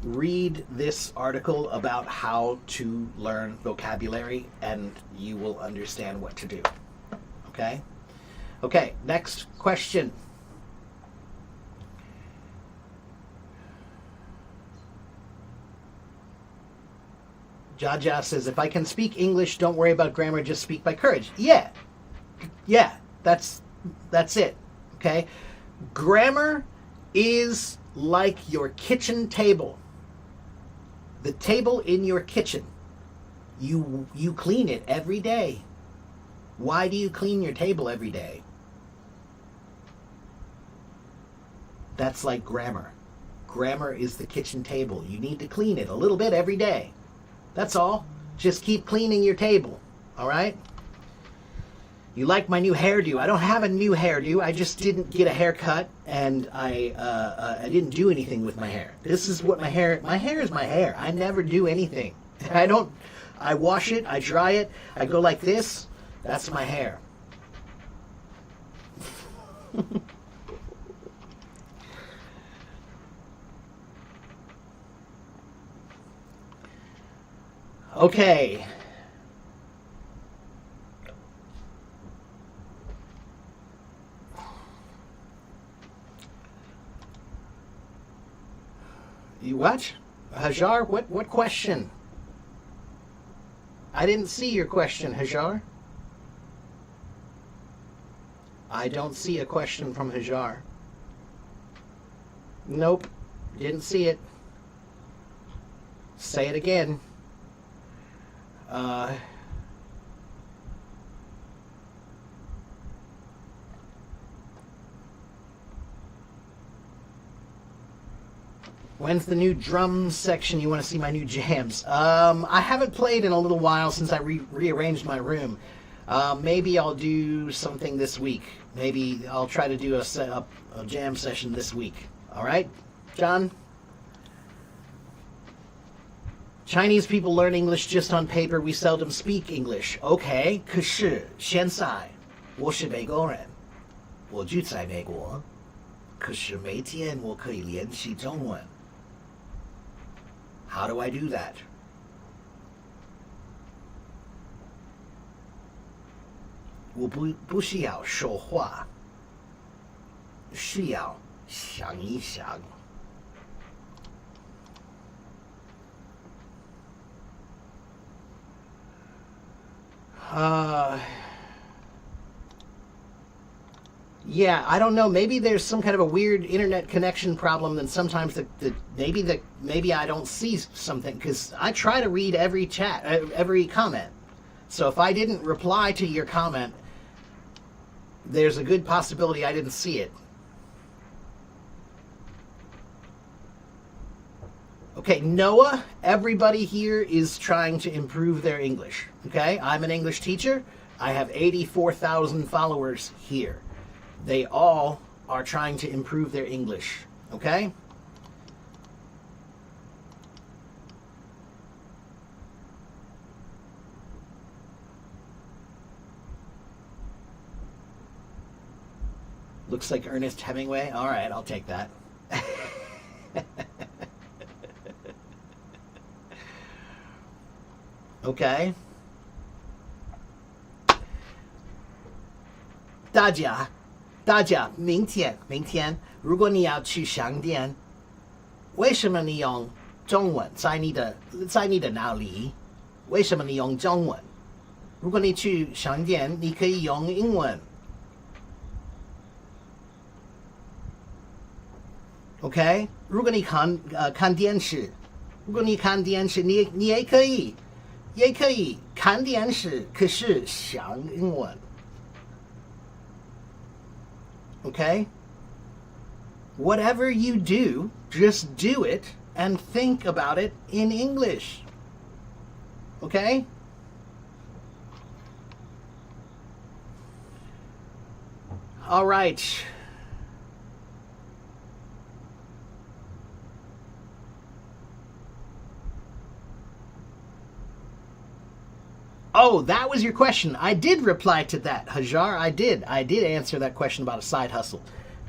Read this article about how to learn vocabulary and you will understand what to do. Okay? Okay, next question. Jaja says, if I can speak English, don't worry about grammar, just speak by courage. Yeah, that's it, okay? Grammar is like your kitchen table. The table in your kitchen. You clean it every day. Why do you clean your table every day? That's like grammar. Grammar is the kitchen table. You need to clean it a little bit every day. That's all. Just keep cleaning your table. All right? You like my new hairdo? I don't have a new hairdo. I just didn't get a haircut, and I didn't do anything with my hair. This is what my hair is my hair. I never do anything. I wash it, I dry it, I go like this. That's my hair. Okay. You what? Hajar, what question? I didn't see your question, Hajar. I don't see a question from Hajar. Nope, didn't see it. Say it again. When's the new drums section? You want to see my new jams? I haven't played in a little while since I rearranged my room. Maybe I'll do something this week. Maybe I'll try to do a jam session this week. All right, John? Chinese people learn English just on paper. We seldom speak English. Okay, 可是现在我是美国人，我住在美国，可是每天我可以练习中文。How do I do that? 我不需要说话，需要想一想。Yeah, I don't know. Maybe there's some kind of a weird internet connection problem, and sometimes maybe I don't see something, because I try to read every chat, every comment. So if I didn't reply to your comment, there's a good possibility I didn't see it. Okay, Noah, everybody here is trying to improve their English. Okay, I'm an English teacher. I have 84,000 followers here. They all are trying to improve their English. Okay? Looks like Ernest Hemingway. All right, I'll take that. Okay. 大家，明天，如果你要去商店，为什么你用中文在你的脑里？为什么你用中文？如果你去商店，你可以用英文。OK， 如果你看电视，你也可以看电视，可是讲英文。Okay? Whatever you do, just do it and think about it in English. Okay? All right. Oh, that was your question. I did reply to that, Hajar. I did answer that question about a side hustle.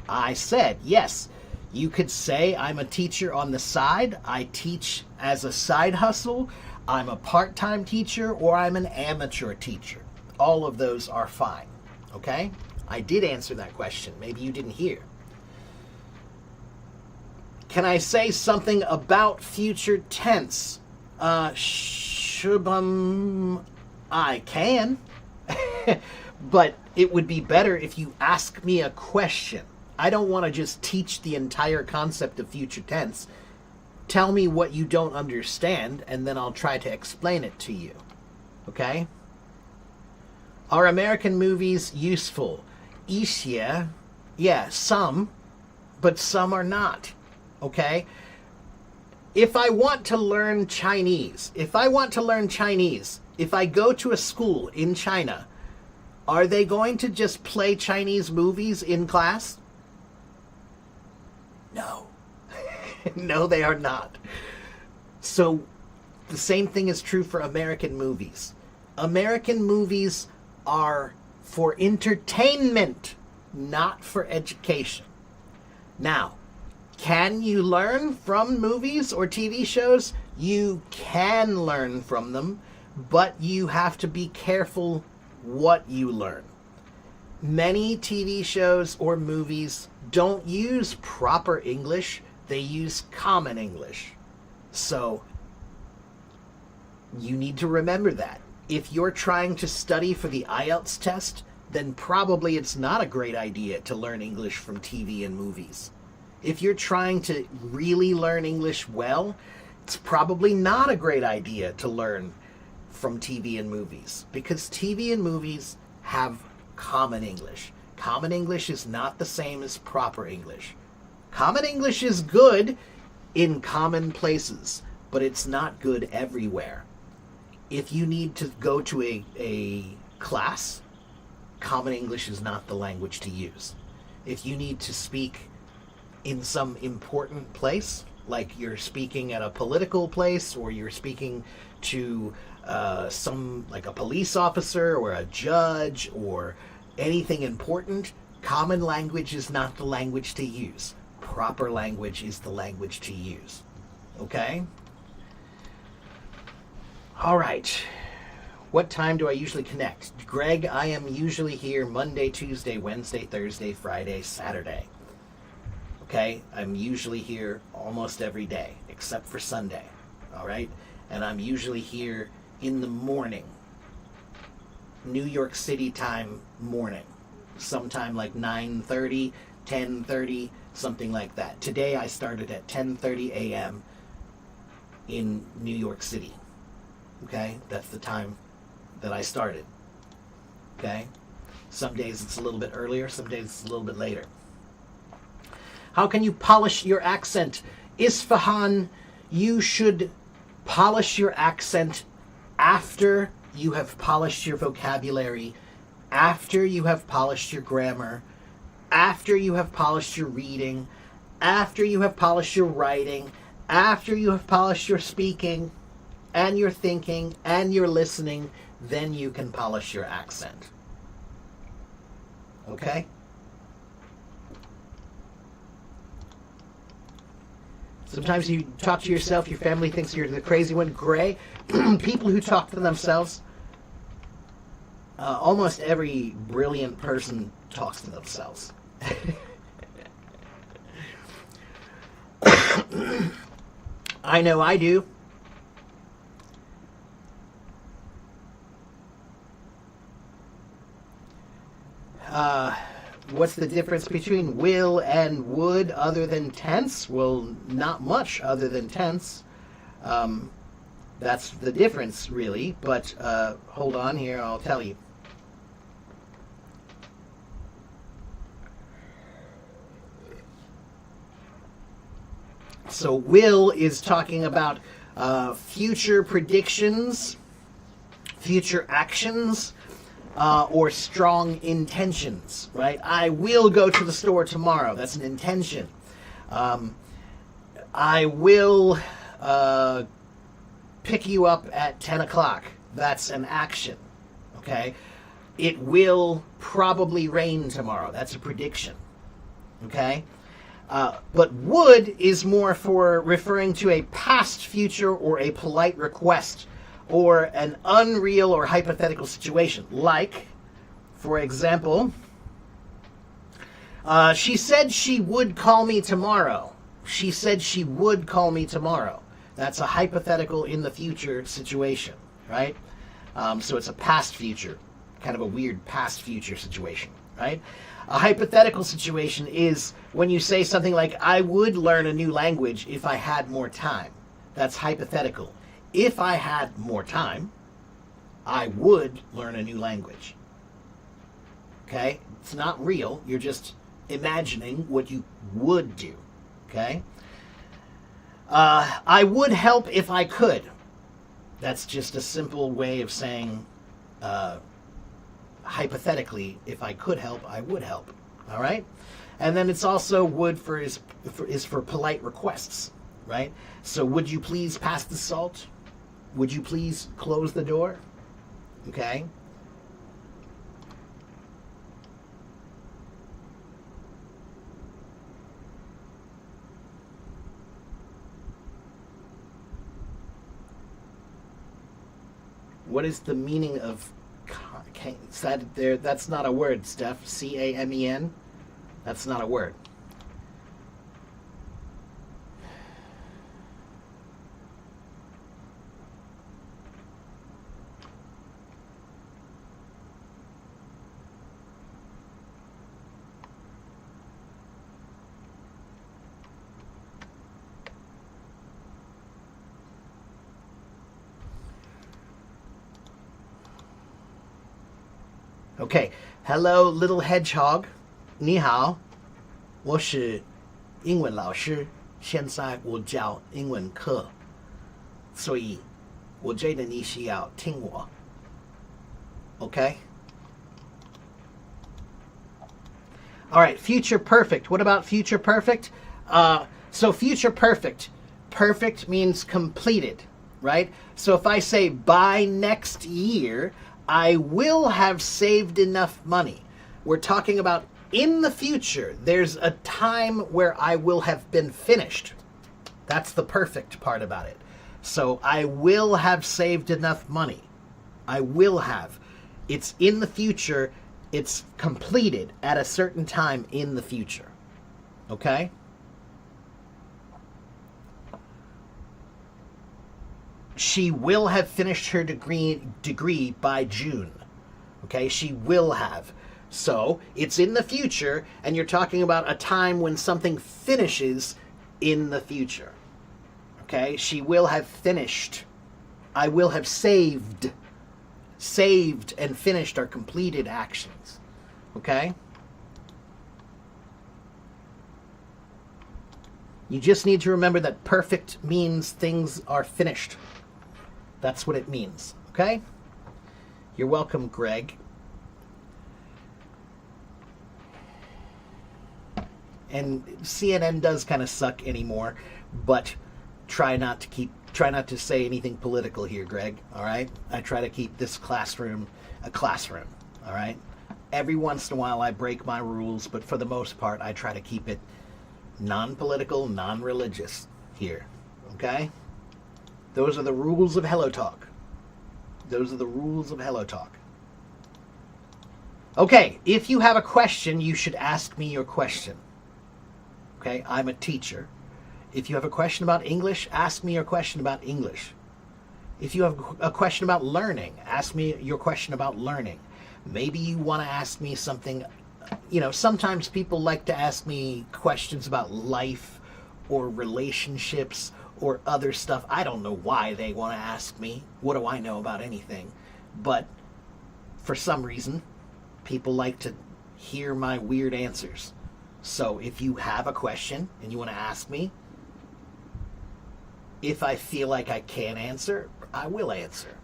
I said, yes, you could say I'm a teacher on the side. I teach as a side hustle. I'm a part-time teacher, or I'm an amateur teacher. All of those are fine. Okay? I did answer that question. Maybe you didn't hear. Can I say something about future tense? Shubham... I can, but it would be better if you ask me a question. I don't want to just teach the entire concept of future tense. Tell me what you don't understand, and then I'll try to explain it to you. Okay? Are American movies useful? Yeah, some, but some are not. Okay? If I want to learn Chinese, if I go to a school in China, are they going to just play Chinese movies in class? No. No, they are not. So the same thing is true for American movies. American movies are for entertainment, not for education. Now, can you learn from movies or TV shows? You can learn from them, but you have to be careful what you learn. Many TV shows or movies don't use proper English, they use common English. So, you need to remember that. If you're trying to study for the IELTS test, then probably it's not a great idea to learn English from TV and movies. If you're trying to really learn English well, it's probably not a great idea to learn from TV and movies, because TV and movies have common English. Common English is not the same as proper English. Common English is good in common places, but it's not good everywhere. If you need to go to a class, common English is not the language to use. If you need to speak in some important place, like you're speaking at a political place, or you're speaking to like a police officer or a judge or anything important, common language is not the language to use. Proper language is the language to use. Okay? All right. What time do I usually connect? Greg, I am usually here Monday, Tuesday, Wednesday, Thursday, Friday, Saturday. Okay? I'm usually here almost every day, except for Sunday. All right? And I'm usually here in the morning. New York City time morning. Sometime like 9:30, 10:30, something like that. Today I started at 10:30 a.m. in New York City. Okay? That's the time that I started. Okay? Some days it's a little bit earlier, some days it's a little bit later. How can you polish your accent? Isfahan, you should polish your accent after you have polished your vocabulary, after you have polished your grammar, after you have polished your reading, after you have polished your writing, after you have polished your speaking, and your thinking, and your listening, then you can polish your accent. Okay? Sometimes you talk to yourself, your family thinks you're the crazy one. Gray, people who talk to themselves, almost every brilliant person talks to themselves. I know I do. What's the difference between will and would other than tense? Well, not much other than tense. That's the difference, really. But hold on here, I'll tell you. So will is talking about future predictions, future actions, or strong intentions, right? I will go to the store tomorrow. That's an intention. I will pick you up at 10 o'clock. That's an action, okay? It will probably rain tomorrow. That's a prediction, okay? But would is more for referring to a past future or a polite request or an unreal or hypothetical situation. Like, for example, she said she would call me tomorrow. She said she would call me tomorrow. That's a hypothetical in the future situation, right? So it's a past future, kind of a weird past future situation, right? A hypothetical situation is when you say something like, I would learn a new language if I had more time. That's hypothetical. If I had more time, I would learn a new language. Okay? It's not real. You're just imagining what you would do. Okay? I would help if I could. That's just a simple way of saying, hypothetically, if I could help, I would help. All right? And then it's also would is for polite requests, right? So would you please pass the salt? Would you please close the door? Okay? What is the meaning of that's not a word, Steph. C-A-M-E-N? That's not a word. Okay, hello, little hedgehog. 你好，我是英文老师，现在我教英文课，所以我觉得你需要听我。Okay? All right, future perfect. What about future perfect? So future perfect. Perfect means completed, right? So if I say by next year, I will have saved enough money. We're talking about in the future. There's a time where I will have been finished. That's the perfect part about it. So I will have saved enough money. I will have. It's in the future. It's completed at a certain time in the future. Okay? She will have finished her degree by June. Okay? She will have. So, it's in the future, and you're talking about a time when something finishes in the future. Okay? She will have finished. I will have saved. Saved and finished are completed actions. Okay? You just need to remember that perfect means things are finished. That's what it means. Okay? You're welcome, Greg. And CNN does kind of suck anymore, but try not to say anything political here, Greg, all right? I try to keep this classroom a classroom, all right? Every once in a while I break my rules, but for the most part I try to keep it non-political, non-religious. here. Okay? Those are the rules of HelloTalk. Those are the rules of HelloTalk. Okay, if you have a question, you should ask me your question. Okay, I'm a teacher. If you have a question about English, ask me your question about English. If you have a question about learning, ask me your question about learning. Maybe you want to ask me something, sometimes people like to ask me questions about life or relationships or other stuff. I don't know why they want to ask me. What do I know about anything? But for some reason, people like to hear my weird answers. So if you have a question and you want to ask me, if I feel like I can answer, I will answer.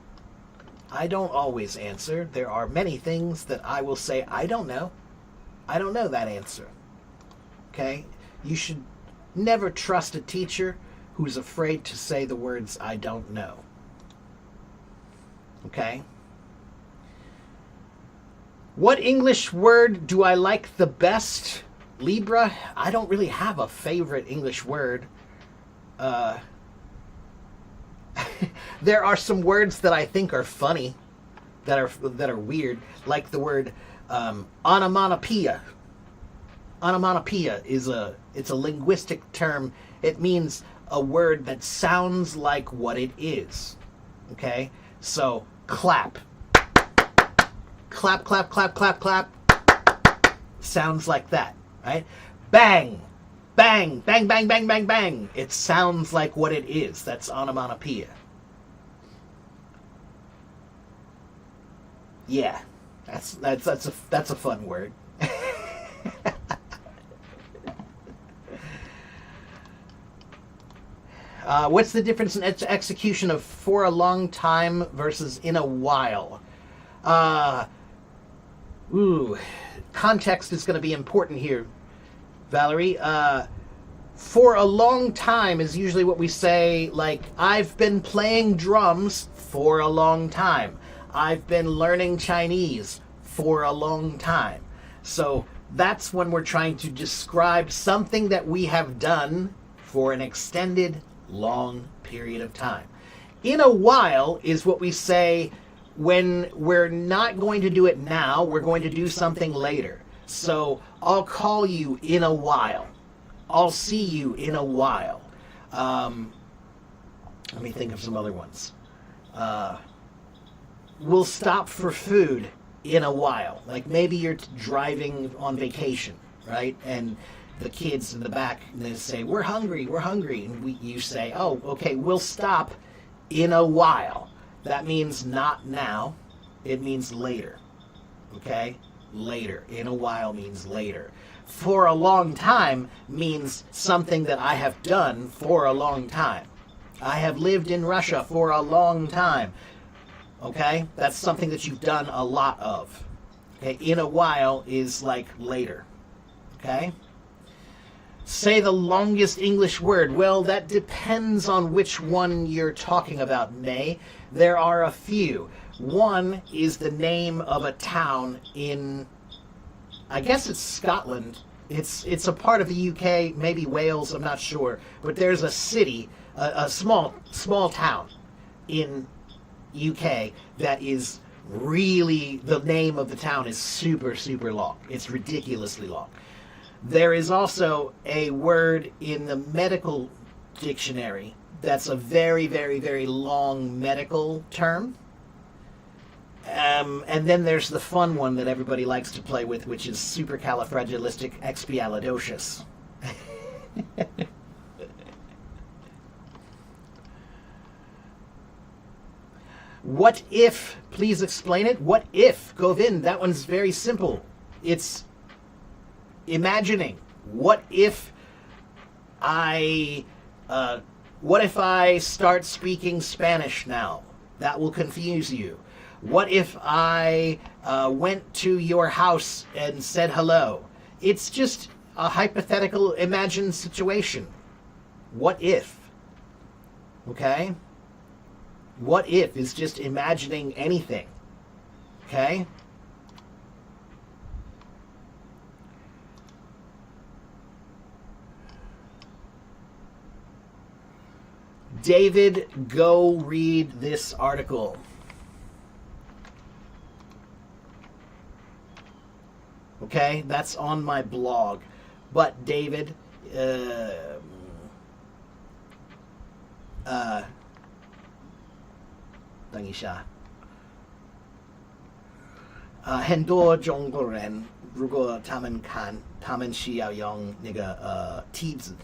I don't always answer. There are many things that I will say, I don't know. I don't know that answer. Okay? You should never trust a teacher who's afraid to say the words, I don't know. Okay? What English word do I like the best? Libra? I don't really have a favorite English word. There are some words that I think are funny, that are weird, like the word onomatopoeia. Onomatopoeia it's a linguistic term. It means a word that sounds like what it is. Okay? So, clap. Clap, clap, clap, clap, clap. Sounds like that, right? Bang. Bang, bang, bang, bang, bang, bang. It sounds like what it is. That's onomatopoeia. Yeah, that's a fun word. What's the difference in execution of for a long time versus in a while? Context is going to be important here, Valerie. For a long time is usually what we say, like, I've been playing drums for a long time. I've been learning Chinese for a long time. So that's when we're trying to describe something that we have done for an extended, long period of time. In a while is what we say when we're not going to do it now, we're going to do something later. So I'll call you in a while. I'll see you in a while. Let me think of some other ones. We'll stop for food in a while. Like maybe you're driving on vacation, right? And the kids in the back, they say, we're hungry. And you say, oh, okay, we'll stop in a while. That means not now. It means later. Okay? Later. In a while means later. For a long time means something that I have done for a long time. I have lived in Russia for a long time. Okay? That's something that you've done a lot of. Okay? In a while is like later. Okay? Say the longest English word. Well, that depends on which one you're talking about, May. There are a few. One is the name of a town in, I guess it's Scotland. It's a part of the UK, maybe Wales, I'm not sure. But there's a city, a small town in UK that is really, the name of the town is super, super long. It's ridiculously long. There is also a word in the medical dictionary that's a very, very, very long medical term. And then there's the fun one that everybody likes to play with, which is supercalifragilisticexpialidocious. What if, please explain it. What if, Govind, that one's very simple. It's imagining. What if I start speaking Spanish now? That will confuse you. What if I went to your house and said hello? It's just a hypothetical imagined situation. What if? Okay? What if is just imagining anything. Okay? David, go read this article. Okay, that's on my blog. But David,等一下，很多中国人如果他们看，他们需要用那个梯子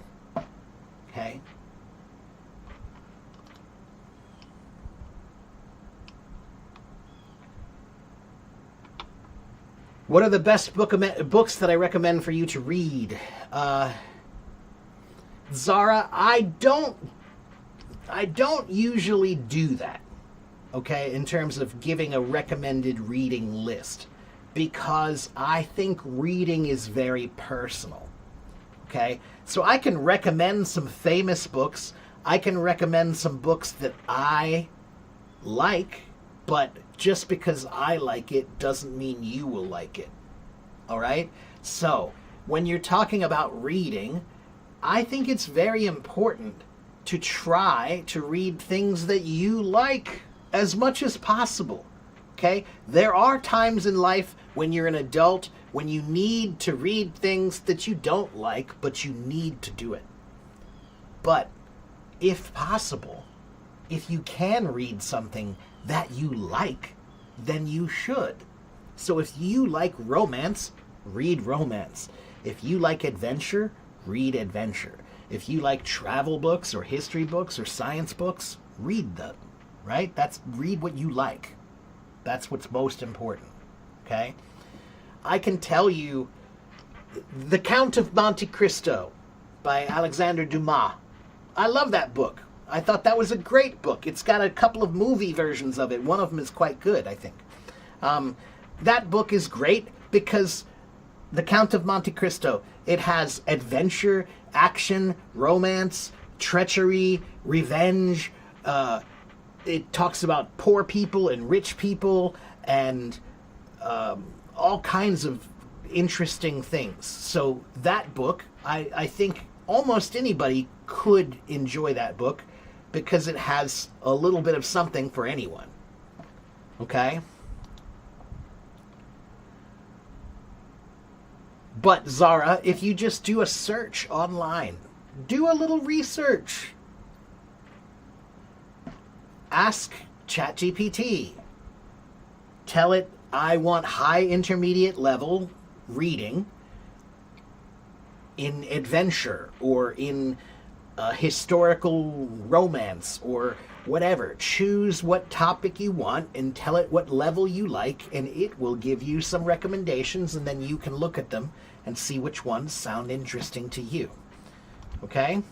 ，OK。What are the best books that I recommend for you to read? Zara, I don't usually do that, okay, in terms of giving a recommended reading list, because I think reading is very personal, okay? So I can recommend some famous books. I can recommend some books that I like, but just because I like it doesn't mean you will like it. All right? So, when you're talking about reading, I think it's very important to try to read things that you like as much as possible. Okay? There are times in life when you're an adult when you need to read things that you don't like, but you need to do it. But if possible, if you can read something that you like, then you should. So if you like romance, read romance. If you like adventure, read adventure. If you like travel books or history books or science books, read them, right? Read what you like. That's what's most important, okay? I can tell you The Count of Monte Cristo by Alexandre Dumas. I love that book. I thought that was a great book. It's got a couple of movie versions of it. One of them is quite good, I think. That book is great because The Count of Monte Cristo, it has adventure, action, romance, treachery, revenge. It talks about poor people and rich people and all kinds of interesting things. So that book, I think almost anybody could enjoy that book, because it has a little bit of something for anyone. Okay? But Zara, if you just do a search online, do a little research. Ask ChatGPT. Tell it, I want high intermediate level reading in adventure or in historical romance or whatever. Choose what topic you want and tell it what level you like, and it will give you some recommendations, and then you can look at them and see which ones sound interesting to you. Okay?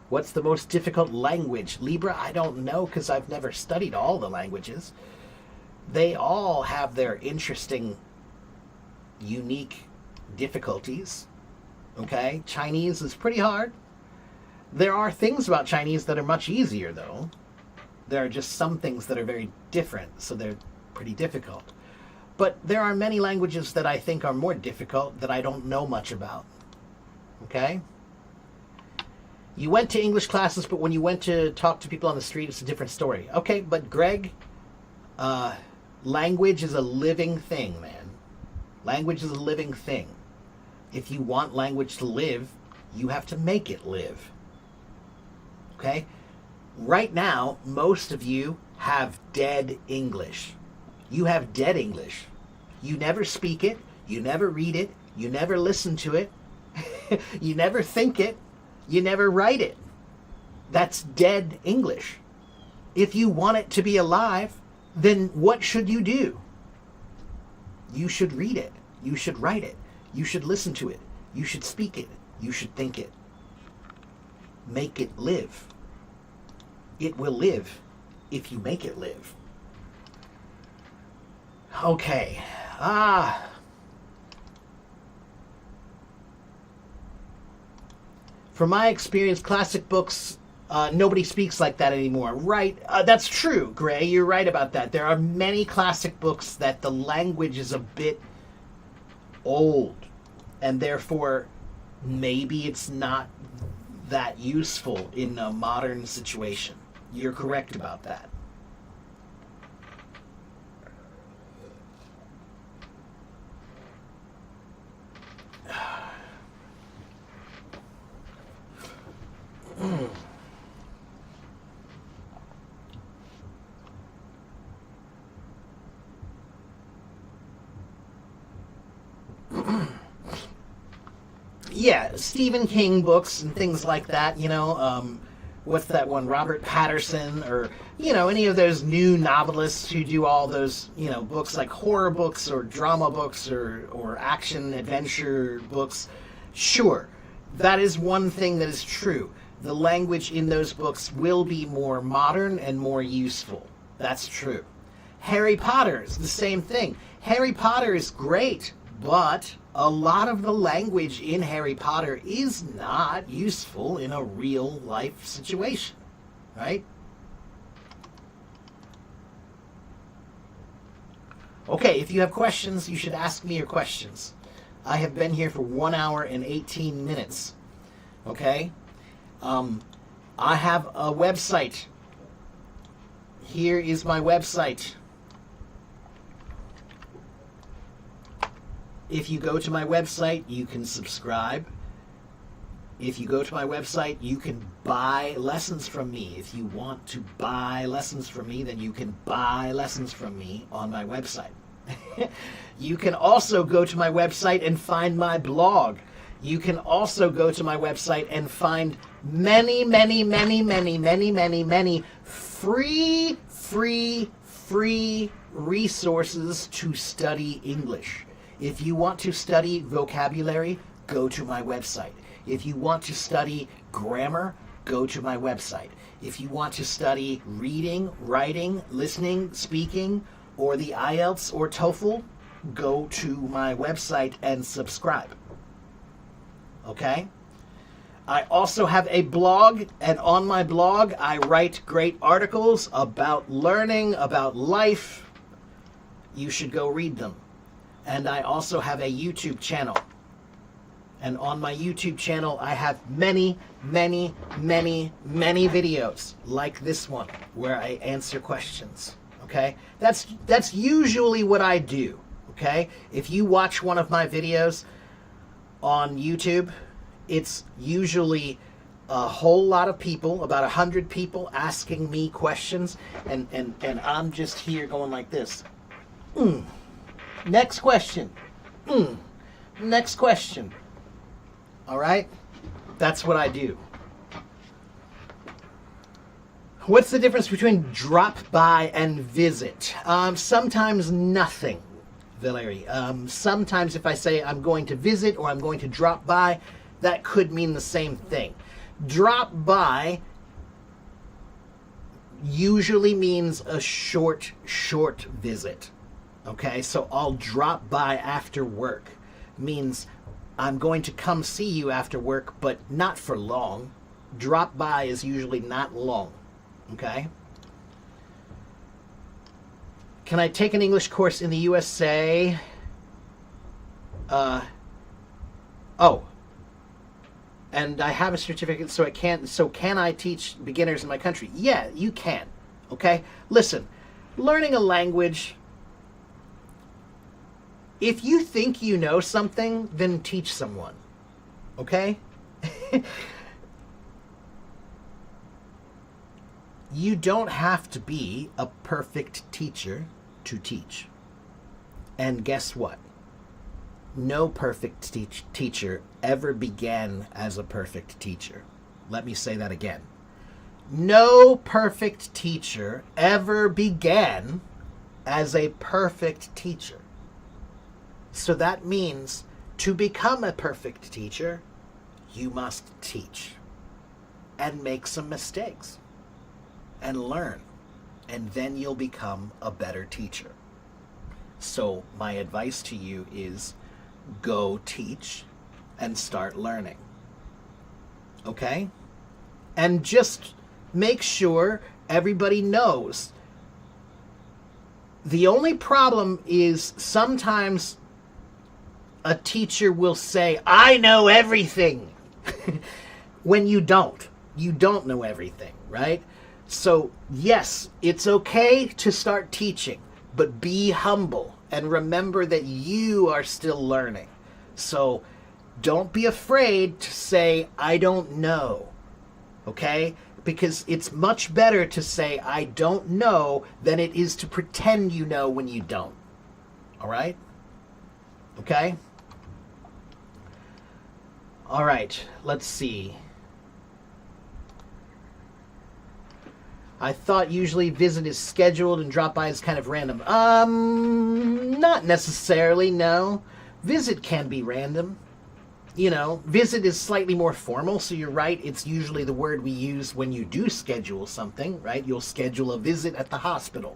What's the most difficult language? Libra, I don't know, because I've never studied all the languages. They all have their interesting, unique difficulties. Okay? Chinese is pretty hard. There are things about Chinese that are much easier, though. There are just some things that are very different, so they're pretty difficult. But there are many languages that I think are more difficult that I don't know much about. Okay? You went to English classes, but when you went to talk to people on the street, it's a different story. Okay, but Greg, language is a living thing, man. Language is a living thing. If you want language to live, you have to make it live. Okay? Right now, most of you have dead English. You have dead English. You never speak it. You never read it. You never listen to it. You never think it. You never write it. That's dead English. If you want it to be alive, then what should you do? You should read it. You should write it. You should listen to it. You should speak it. You should think it. Make it live. It will live if you make it live. Okay. From my experience, classic books Nobody speaks like that anymore. Right, that's true, Gray. You're right about that. There are many classic books that the language is a bit old, and therefore maybe it's not that useful in a modern situation. You're correct about that. Yeah, Stephen King books and things like that, what's that one, Robert Patterson, or, any of those new novelists who do all those, books like horror books or drama books or action adventure books. Sure, that is one thing that is true. The language in those books will be more modern and more useful. That's true. Harry Potter is the same thing. Harry Potter is great, but a lot of the language in Harry Potter is not useful in a real life situation, right? Okay, if you have questions, you should ask me your questions. I have been here for 1 hour and 18 minutes. Okay? I have a website. Here is my website. If you go to my website, you can subscribe. If you go to my website, you can buy lessons from me. If you want to buy lessons from me, then you can buy lessons from me on my website. You can also go to my website and find my blog. You can also go to my website and find many free resources to study English. If you want to study vocabulary, go to my website. If you want to study grammar, go to my website. If you want to study reading, writing, listening, speaking, or the IELTS or TOEFL, go to my website and subscribe. Okay? I also have a blog, and on my blog, I write great articles about learning, about life. You should go read them. And I also have a YouTube channel. And on my YouTube channel, I have many videos like this one where I answer questions. Okay? That's usually what I do. Okay? If you watch one of my videos on YouTube, it's usually a whole lot of people, about 100 people asking me questions, and I'm just here going like this. Next question. Next question. All right? That's what I do. What's the difference between drop by and visit? Sometimes nothing, Valerie. Sometimes if I say I'm going to visit or I'm going to drop by, that could mean the same thing. Drop by usually means a short visit. Okay, so I'll drop by after work. Means I'm going to come see you after work, but not for long. Drop by is usually not long. Okay? Can I take an English course in the USA? And I have a certificate, so can I teach beginners in my country? Yeah, you can. Okay? Listen, learning a language, if you think you know something, then teach someone. Okay? You don't have to be a perfect teacher to teach. And guess what? No perfect teacher ever began as a perfect teacher. Let me say that again. No perfect teacher ever began as a perfect teacher. So that means to become a perfect teacher, you must teach and make some mistakes and learn, and then you'll become a better teacher. So my advice to you is go teach and start learning. Okay? And just make sure everybody knows. The only problem is sometimes a teacher will say, I know everything, when you don't. You don't know everything, right? So, yes, it's okay to start teaching, but be humble and remember that you are still learning. So, don't be afraid to say, I don't know, okay? Because it's much better to say, I don't know, than it is to pretend you know when you don't. All right? Okay? All right, let's see. I thought usually visit is scheduled and drop by is kind of random. Not necessarily, no. Visit can be random. You know, visit is slightly more formal, so you're right. It's usually the word we use when you do schedule something, right? You'll schedule a visit at the hospital,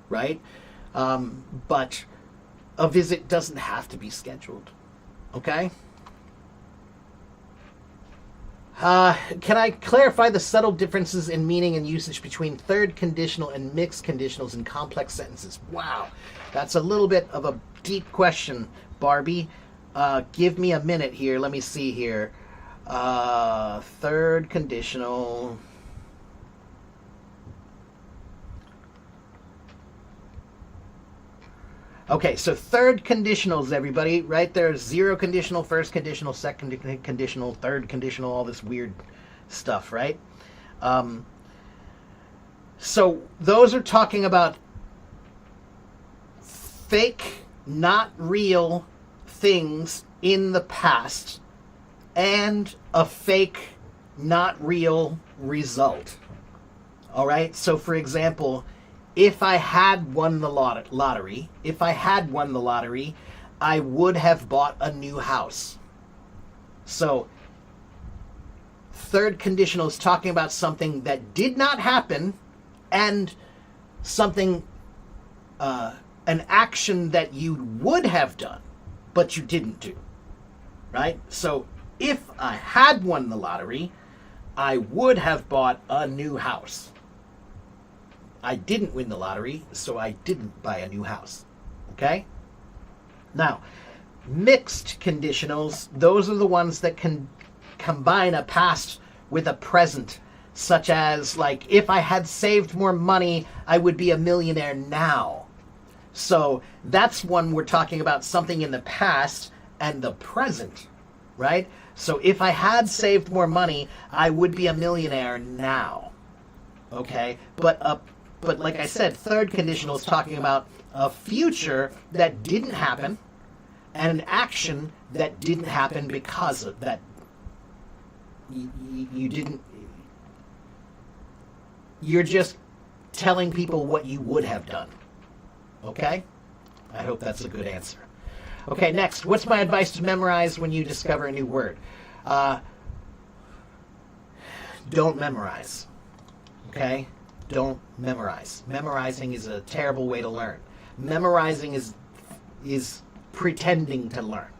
right? But a visit doesn't have to be scheduled, okay? Can I clarify the subtle differences in meaning and usage between third conditional and mixed conditionals in complex sentences? Wow, that's a little bit of a deep question, Barbie. Give me a minute here. Let me see here. Third conditional. Okay, so third conditionals, everybody, right? There's zero conditional, first conditional, second conditional, third conditional, all this weird stuff, right? So those are talking about fake, not real things in the past and a fake, not real result. All right? So, for example, if I had won the lottery, I would have bought a new house. So, third conditional is talking about something that did not happen and something, an action that you would have done, but you didn't do. Right? So, if I had won the lottery, I would have bought a new house. I didn't win the lottery, so I didn't buy a new house. Okay? Now, mixed conditionals, those are the ones that can combine a past with a present, such as, like, if I had saved more money, I would be a millionaire now. So that's one we're talking about something in the past and the present, right? So if I had saved more money, I would be a millionaire now. Okay? But like I said, third conditional is talking about a future that didn't happen and an action that didn't happen because of that. You didn't. You're just telling people what you would have done. Okay? I hope that's a good answer. Okay, next. What's my advice to memorize when you discover a new word? Don't memorize. Okay? Don't memorize. Memorizing is a terrible way to learn. Memorizing is pretending to learn.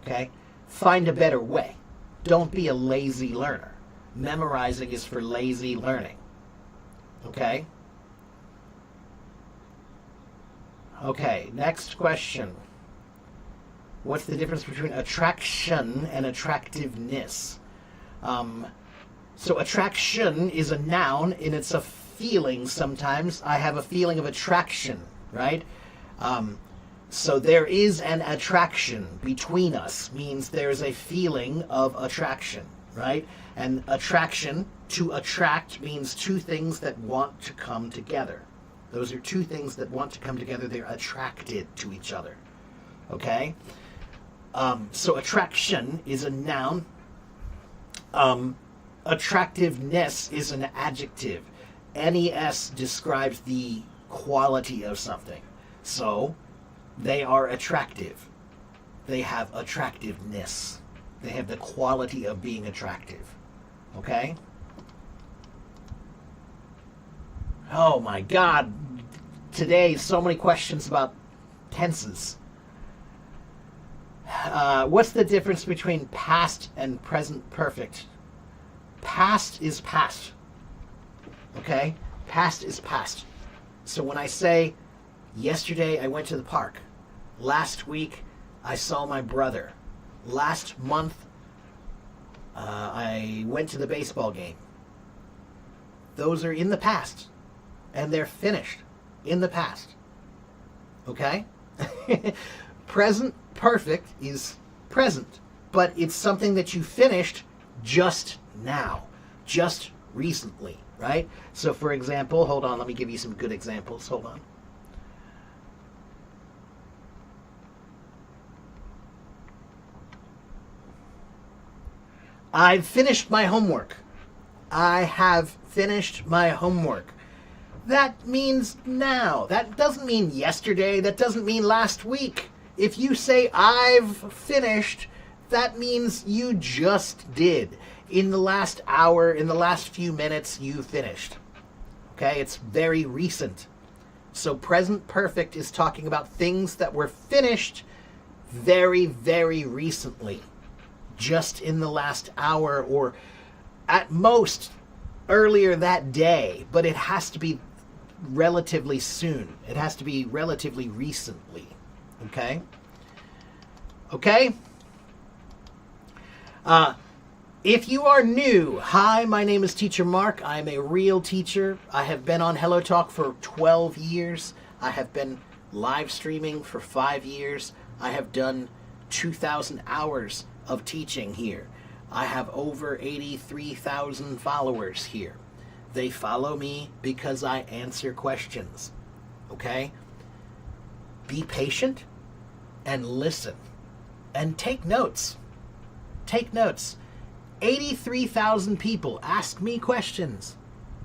Okay? Find a better way. Don't be a lazy learner. Memorizing is for lazy learning. Okay? Okay, next question. What's the difference between attraction and attractiveness? So attraction is a noun, and it's a feeling sometimes. I have a feeling of attraction, right? So there is an attraction between us, means there's a feeling of attraction, right? And attraction, to attract, means two things that want to come together. Those are two things that want to come together. They're attracted to each other, okay? So attraction is a noun. Attractiveness is an adjective. NES describes the quality of something. So they are attractive. They have attractiveness. They have the quality of being attractive. Okay? Oh my God. Today, so many questions about tenses. What's the difference between past and present perfect? Past is past. Okay? Past is past. So when I say, yesterday I went to the park, last week I saw my brother, last month I went to the baseball game, those are in the past, and they're finished in the past. Okay? Present perfect is present, but it's something that you finished just now, just recently, right? So for example, hold on, let me give you some good examples. Hold on. I've finished my homework. I have finished my homework. That means now. That doesn't mean yesterday. That doesn't mean last week. If you say I've finished, that means you just did. In the last hour, in the last few minutes, you finished. Okay, it's very recent. So present perfect is talking about things that were finished very, very recently. Just in the last hour, or at most earlier that day, but it has to be relatively soon. It has to be relatively recently. Okay? Okay? If you are new, hi, my name is Teacher Mark. I'm a real teacher. I have been on Hello Talk for 12 years. I have been live streaming for 5 years. I have done 2,000 hours of teaching here. I have over 83,000 followers here. They follow me because I answer questions. Okay? Be patient and listen and take notes. Take notes. 83,000 people ask me questions.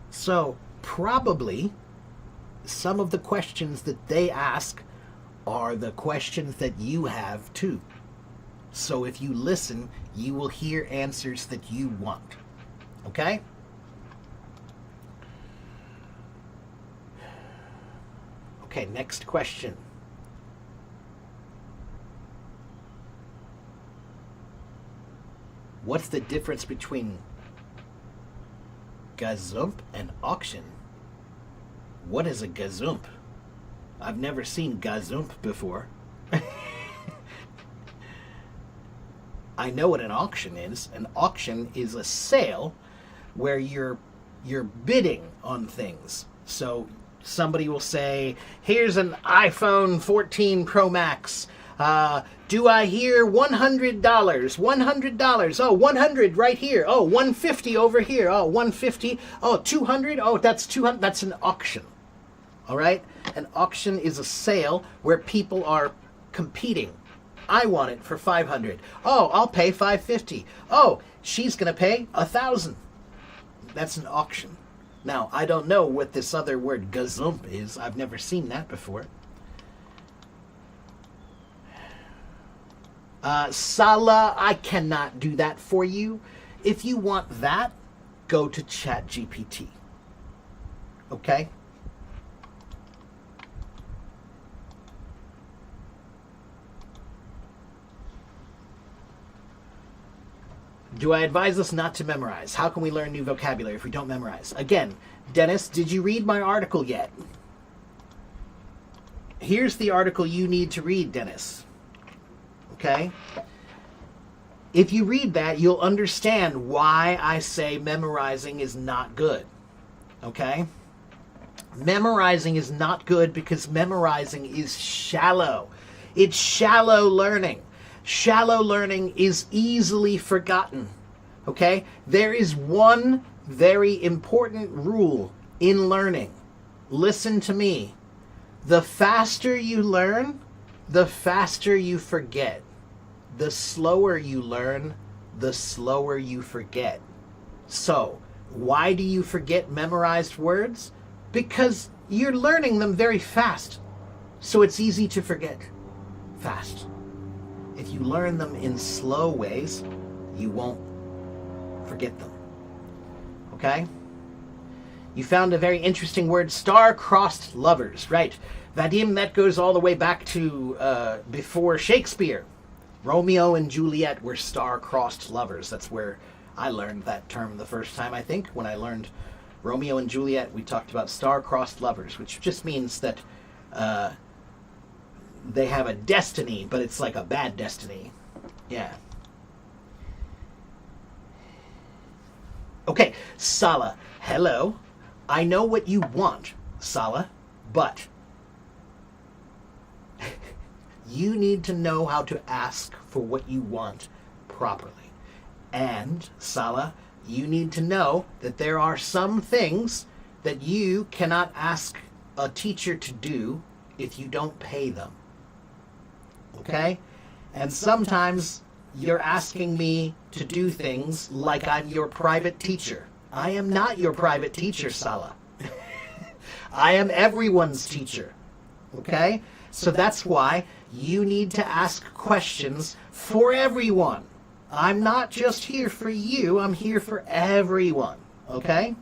So probably some of the questions that they ask are the questions that you have too. So if you listen, you will hear answers that you want. Okay? Okay, next question. What's the difference between gazump and auction? What is a gazump? I've never seen gazump before. I know what an auction is. An auction is a sale where you're bidding on things. So somebody will say, here's an iPhone 14 Pro Max. Do I hear $100? $100. Oh, 100 right here. Oh, 150 over here. Oh, 150. Oh, 200. Oh, that's 200. That's an auction. All right? An auction is a sale where people are competing. I want it for 500. Oh, I'll pay 550. Oh, she's going to pay 1,000. That's an auction. Now, I don't know what this other word gazump is. I've never seen that before. Sala, I cannot do that for you. If you want that, go to ChatGPT. Okay? Do I advise us not to memorize? How can we learn new vocabulary if we don't memorize? Again, Dennis, did you read my article yet? Here's the article you need to read, Dennis. Okay? If you read that, you'll understand why I say memorizing is not good. Okay? Memorizing is not good because memorizing is shallow. It's shallow learning. Shallow learning is easily forgotten. Okay? There is one very important rule in learning. Listen to me. The faster you learn, the faster you forget. The slower you learn, the slower you forget. So, why do you forget memorized words? Because you're learning them very fast. So it's easy to forget fast. If you learn them in slow ways, you won't forget them. Okay? You found a very interesting word, star-crossed lovers. Right. Vadim, that goes all the way back to before Shakespeare. Romeo and Juliet were star-crossed lovers. That's where I learned that term the first time, I think, when I learned Romeo and Juliet, we talked about star-crossed lovers, which just means that they have a destiny, but it's like a bad destiny. Yeah. Okay, Sala. Hello. I know what you want, Sala, but you need to know how to ask for what you want properly. And, Sala, you need to know that there are some things that you cannot ask a teacher to do if you don't pay them. Okay? And sometimes you're asking me to do things like I'm your private teacher. I am not your private teacher, Sala. I am everyone's teacher. Okay? So that's why you need to ask questions for everyone. I'm not just here for you, I'm here for everyone. Okay?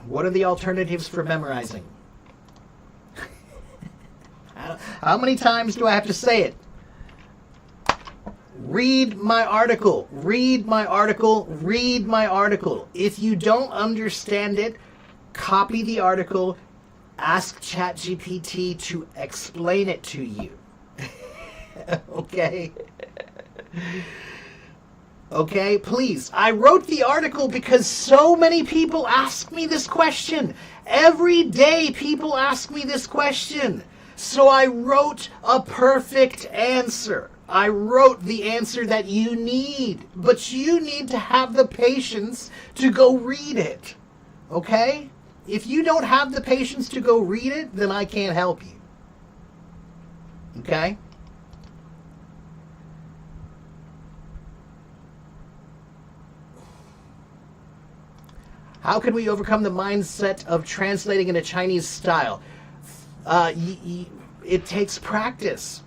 What are the alternatives for memorizing? How many times do I have to say it? Read my article. Read my article. Read my article. If you don't understand it, copy the article. Ask ChatGPT to explain it to you. Okay? Okay, please. I wrote the article because so many people ask me this question. Every day people ask me this question. So I wrote a perfect answer. I wrote the answer that you need. But you need to have the patience to go read it. Okay? If you don't have the patience to go read it, then I can't help you. Okay? How can we overcome the mindset of translating in a Chinese style? It takes practice,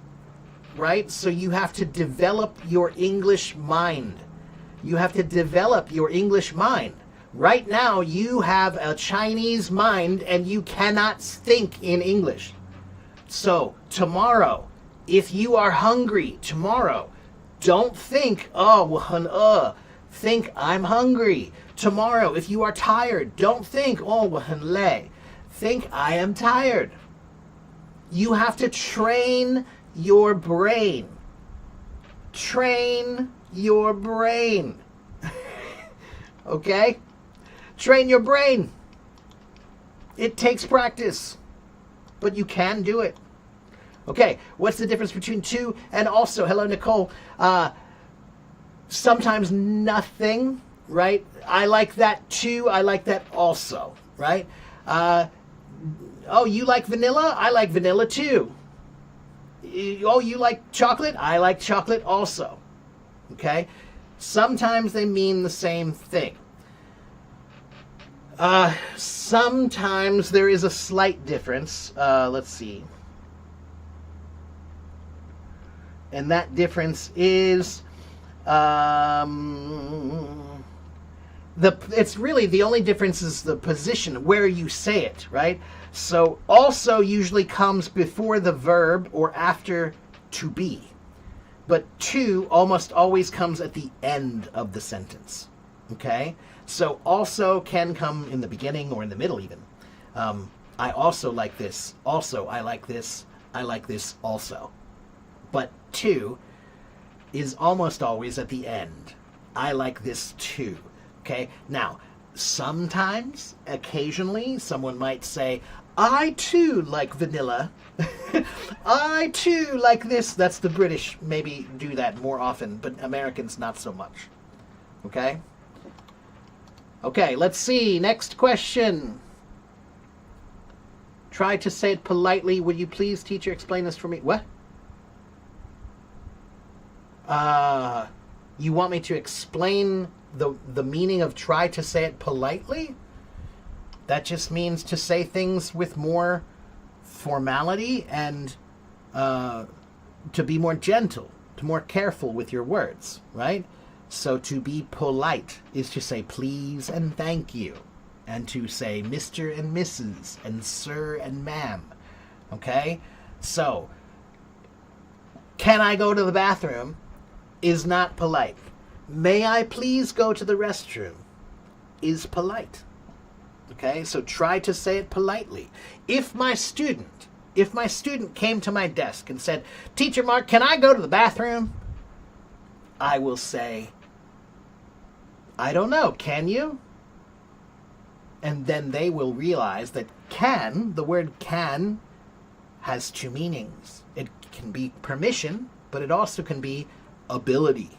right? So you have to develop your English mind. You have to develop your English mind. Right now, you have a Chinese mind and you cannot think in English. So tomorrow, if you are hungry tomorrow, don't think, think I'm hungry. Tomorrow, if you are tired, don't think, 我很累. Think I am tired. You have to train your brain. Train your brain. Okay? Train your brain. It takes practice, but you can do it. Okay, what's the difference between to and also? Hello, Nicole. Sometimes nothing, right? I like that too. I like that also, right? Oh, you like vanilla? I like vanilla too. Oh, you like chocolate? I like chocolate also. Okay? Sometimes they mean the same thing. Sometimes there is a slight difference. Let's see. And that difference is it's really the only difference is the position where you say it, right? So also usually comes before the verb or after to be. But to almost always comes at the end of the sentence. Okay? So also can come in the beginning or in the middle even. I also like this. Also, I like this. I like this also. But to is almost always at the end. I like this too. Okay? Now, sometimes, occasionally, someone might say, I too like vanilla. I too like this. That's the British maybe do that more often, but Americans not so much. Okay? Okay, let's see. Next question. Try to say it politely. Would you please, teacher, explain this for me? What? You want me to explain the meaning of try to say it politely? That just means to say things with more formality and to be more gentle, to more careful with your words, right? So to be polite is to say please and thank you, and to say Mr. and Mrs. and Sir and Ma'am, okay? So Can I go to the bathroom is not polite. May I please go to the restroom is polite. Okay, so try to say it politely. If my student came to my desk and said, Teacher Mark, can I go to the bathroom? I will say, I don't know, can you? And then they will realize that the word can, has two meanings. It can be permission, but it also can be ability.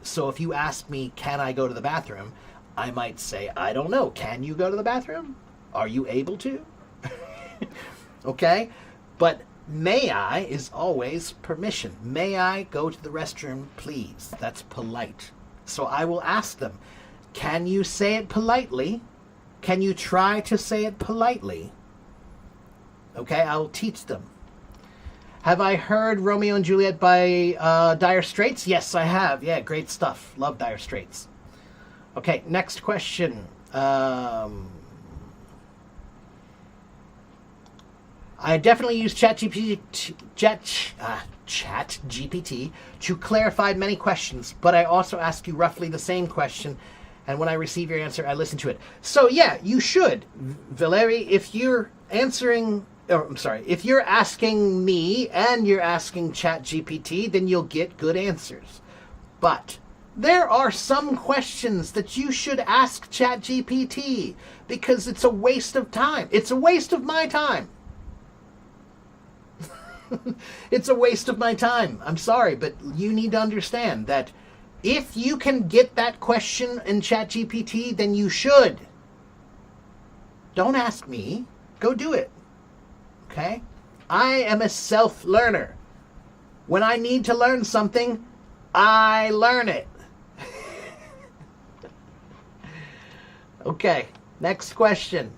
So if you ask me, can I go to the bathroom? I might say, I don't know. Can you go to the bathroom? Are you able to? Okay? But may I is always permission. May I go to the restroom, please? That's polite. So I will ask them, can you say it politely? Can you try to say it politely? Okay, I will teach them. Have I heard Romeo and Juliet by Dire Straits? Yes, I have. Yeah, great stuff. Love Dire Straits. Okay, next question. I definitely use ChatGPT to clarify many questions, but I also ask you roughly the same question, and when I receive your answer, I listen to it. So yeah, you should, Valeri, if you're asking me and you're asking ChatGPT, then you'll get good answers. But there are some questions that you should ask ChatGPT because it's a waste of time. It's a waste of my time. It's a waste of my time. I'm sorry, but you need to understand that if you can get that question in ChatGPT, then you should. Don't ask me. Go do it. Okay? I am a self-learner. When I need to learn something, I learn it. Okay, next question.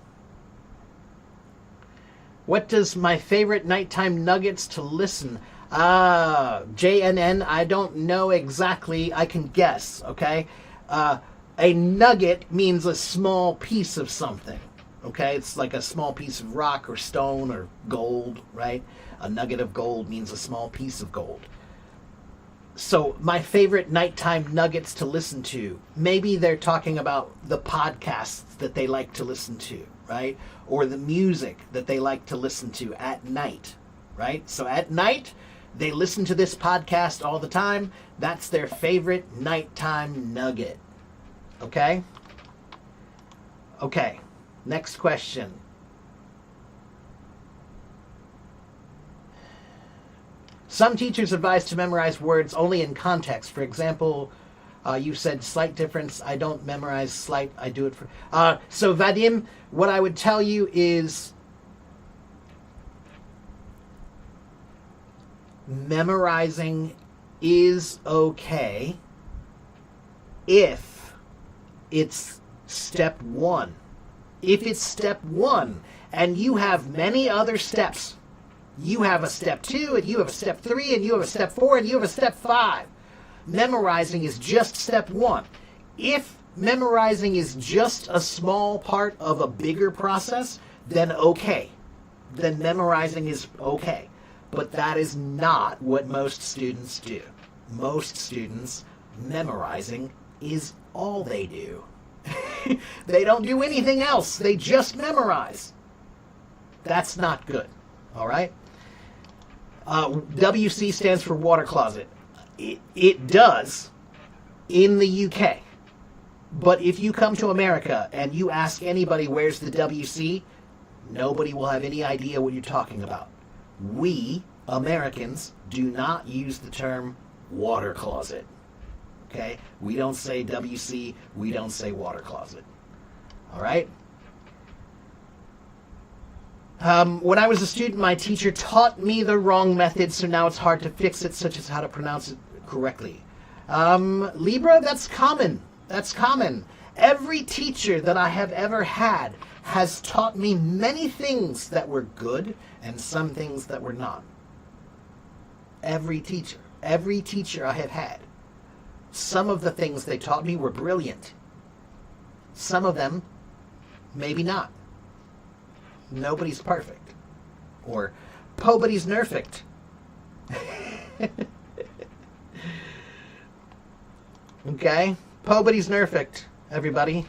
What does my favorite nighttime nuggets to listen? JNN, I don't know exactly. I can guess, okay? A nugget means a small piece of something, okay? It's like a small piece of rock or stone or gold, right? A nugget of gold means a small piece of gold. So my favorite nighttime nuggets to listen to, maybe they're talking about the podcasts that they like to listen to, right? Or the music that they like to listen to at night, right? So at night, they listen to this podcast all the time. That's their favorite nighttime nugget. Okay? Okay, next question. Some teachers advise to memorize words only in context. For example, you said slight difference. I don't memorize slight. I do it for... So Vadim, what I would tell you is memorizing is okay if it's step one. If it's step one and you have many other steps, you have a step 2 and you have a step 3 and you have a step 4 and you have a step 5. Memorizing is just step 1. If memorizing is just a small part of a bigger process, then okay. Then memorizing is okay. But that is not what most students do. Most students, memorizing is all they do. They don't do anything else. They just memorize. That's not good. All right? WC stands for water closet. It does in the UK. But if you come to America and you ask anybody where's the WC, nobody will have any idea what you're talking about. We, Americans, do not use the term water closet. Okay? We don't say WC, we don't say water closet. All right? When I was a student, my teacher taught me the wrong method, so now it's hard to fix it, such as how to pronounce it correctly. Libra, that's common. That's common. Every teacher that I have ever had has taught me many things that were good and some things that were not. Every teacher I have had. Some of the things they taught me were brilliant. Some of them, maybe not. Nobody's perfect. Or, pobody's nerfect. Okay? Nobody's perfect, everybody.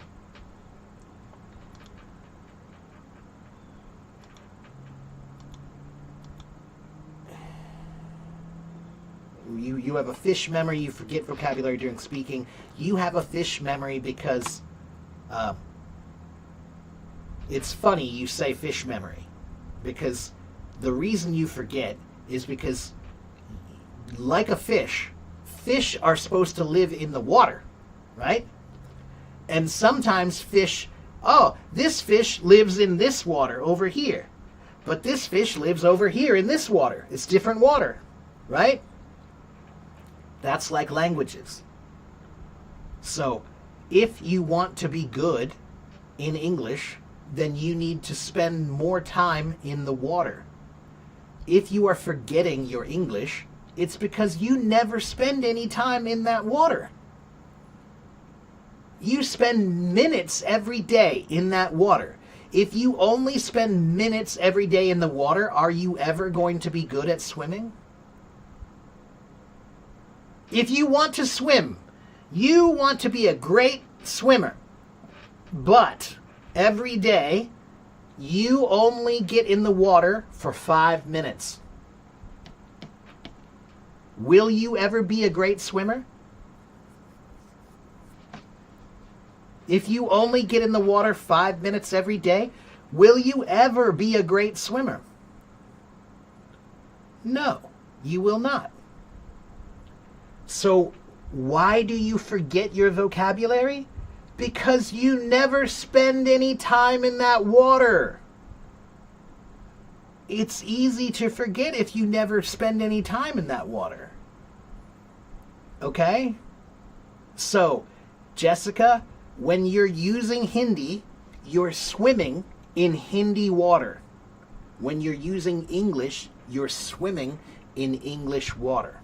You have a fish memory. You forget vocabulary during speaking. You have a fish memory because it's funny you say fish memory, because the reason you forget is because, like a fish, fish are supposed to live in the water, right? And sometimes fish, oh, this fish lives in this water over here, but this fish lives over here in this water. It's different water, right? That's like languages. So if you want to be good in English, then you need to spend more time in the water. If you are forgetting your English, it's because you never spend any time in that water. You spend minutes every day in that water. If you only spend minutes every day in the water, are you ever going to be good at swimming? If you want to swim, you want to be a great swimmer, but every day you only get in the water for 5 minutes. Will you ever be a great swimmer? If you only get in the water 5 minutes every day, will you ever be a great swimmer? No, you will not. So why do you forget your vocabulary? Because you never spend any time in that water. It's easy to forget if you never spend any time in that water. Okay? So, Jessica, when you're using Hindi, you're swimming in Hindi water. When you're using English, you're swimming in English water.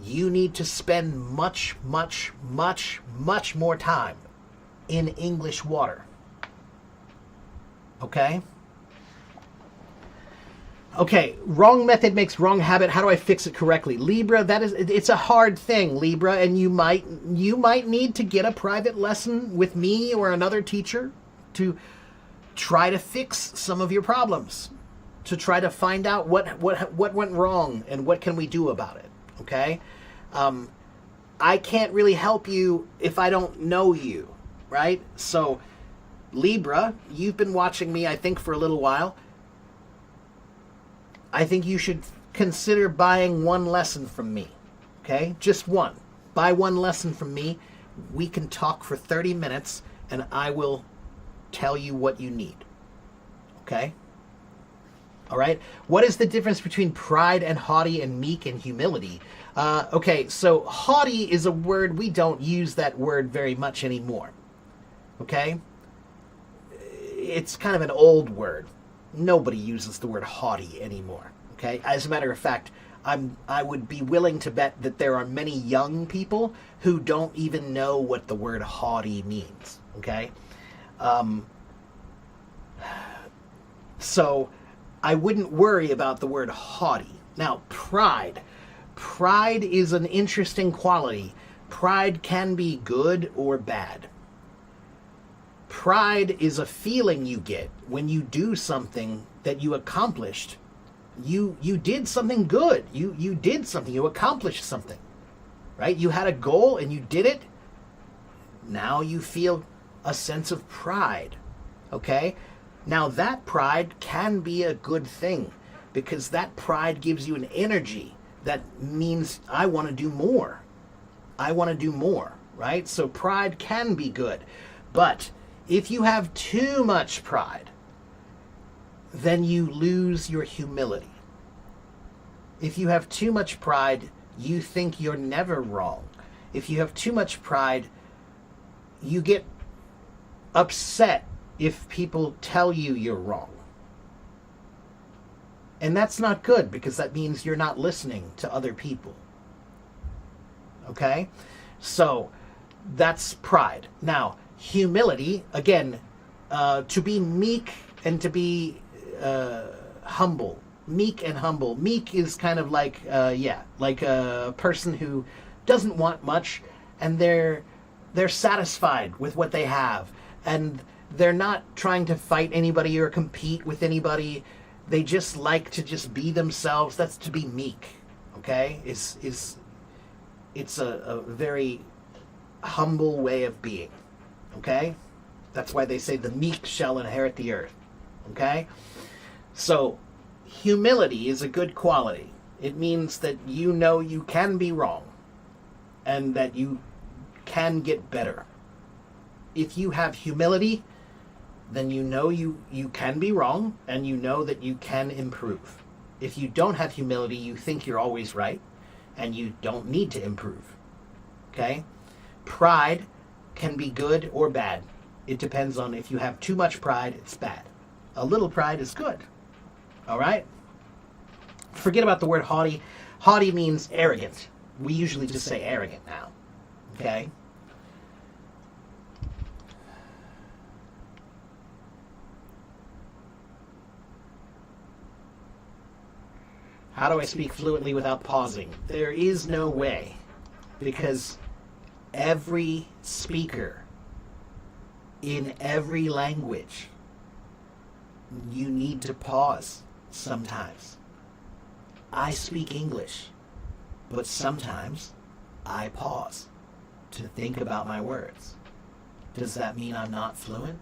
You need to spend much, much, much, much more time in English water. Okay? Okay, wrong method makes wrong habit. How do I fix it correctly? Libra, it's a hard thing, Libra, and you might need to get a private lesson with me or another teacher to try to fix some of your problems, to try to find out what went wrong and what can we do about it. Okay? I can't really help you if I don't know you, right? So, Libra, you've been watching me, I think, for a little while. I think you should consider buying one lesson from me, okay? Just one. Buy one lesson from me. We can talk for 30 minutes, and I will tell you what you need, okay? All right? What is the difference between pride and haughty and meek and humility? Okay, so haughty is a word, we don't use that word very much anymore, okay? It's kind of an old word. Nobody uses the word haughty anymore, okay? As a matter of fact, I would be willing to bet that there are many young people who don't even know what the word haughty means, okay? So I wouldn't worry about the word haughty. Now, pride. Pride is an interesting quality. Pride can be good or bad. Pride is a feeling you get when you do something that you accomplished. You did something good. You did something. You accomplished something, right? You had a goal and you did it. Now you feel a sense of pride, okay? Now that pride can be a good thing because that pride gives you an energy that means I want to do more. I want to do more, right? So pride can be good. But if you have too much pride, then you lose your humility. If you have too much pride, you think you're never wrong. If you have too much pride, you get upset if people tell you you're wrong. And that's not good because that means you're not listening to other people. Okay? So that's pride. Now, humility, again, to be meek and to be humble Meek and humble. Meek is kind of like, like a person who doesn't want much, and they're satisfied with what they have, and they're not trying to fight anybody or compete with anybody. They just like to just be themselves. That's to be meek. Okay, it's a very humble way of being. Okay, that's why they say the meek shall inherit the earth. Okay, so humility is a good quality. It means that you know you can be wrong and that you can get better. If you have humility, then you know you can be wrong and you know that you can improve. If you don't have humility, you think you're always right and you don't need to improve. Okay? Pride can be good or bad. It depends on if you have too much pride, it's bad. A little pride is good. All right? Forget about the word haughty. Haughty means arrogant. We usually just say arrogant now. Okay? How do I speak fluently without pausing? There is no way, because every speaker in every language, you need to pause sometimes. I speak English, but sometimes I pause to think about my words. Does that mean I'm not fluent?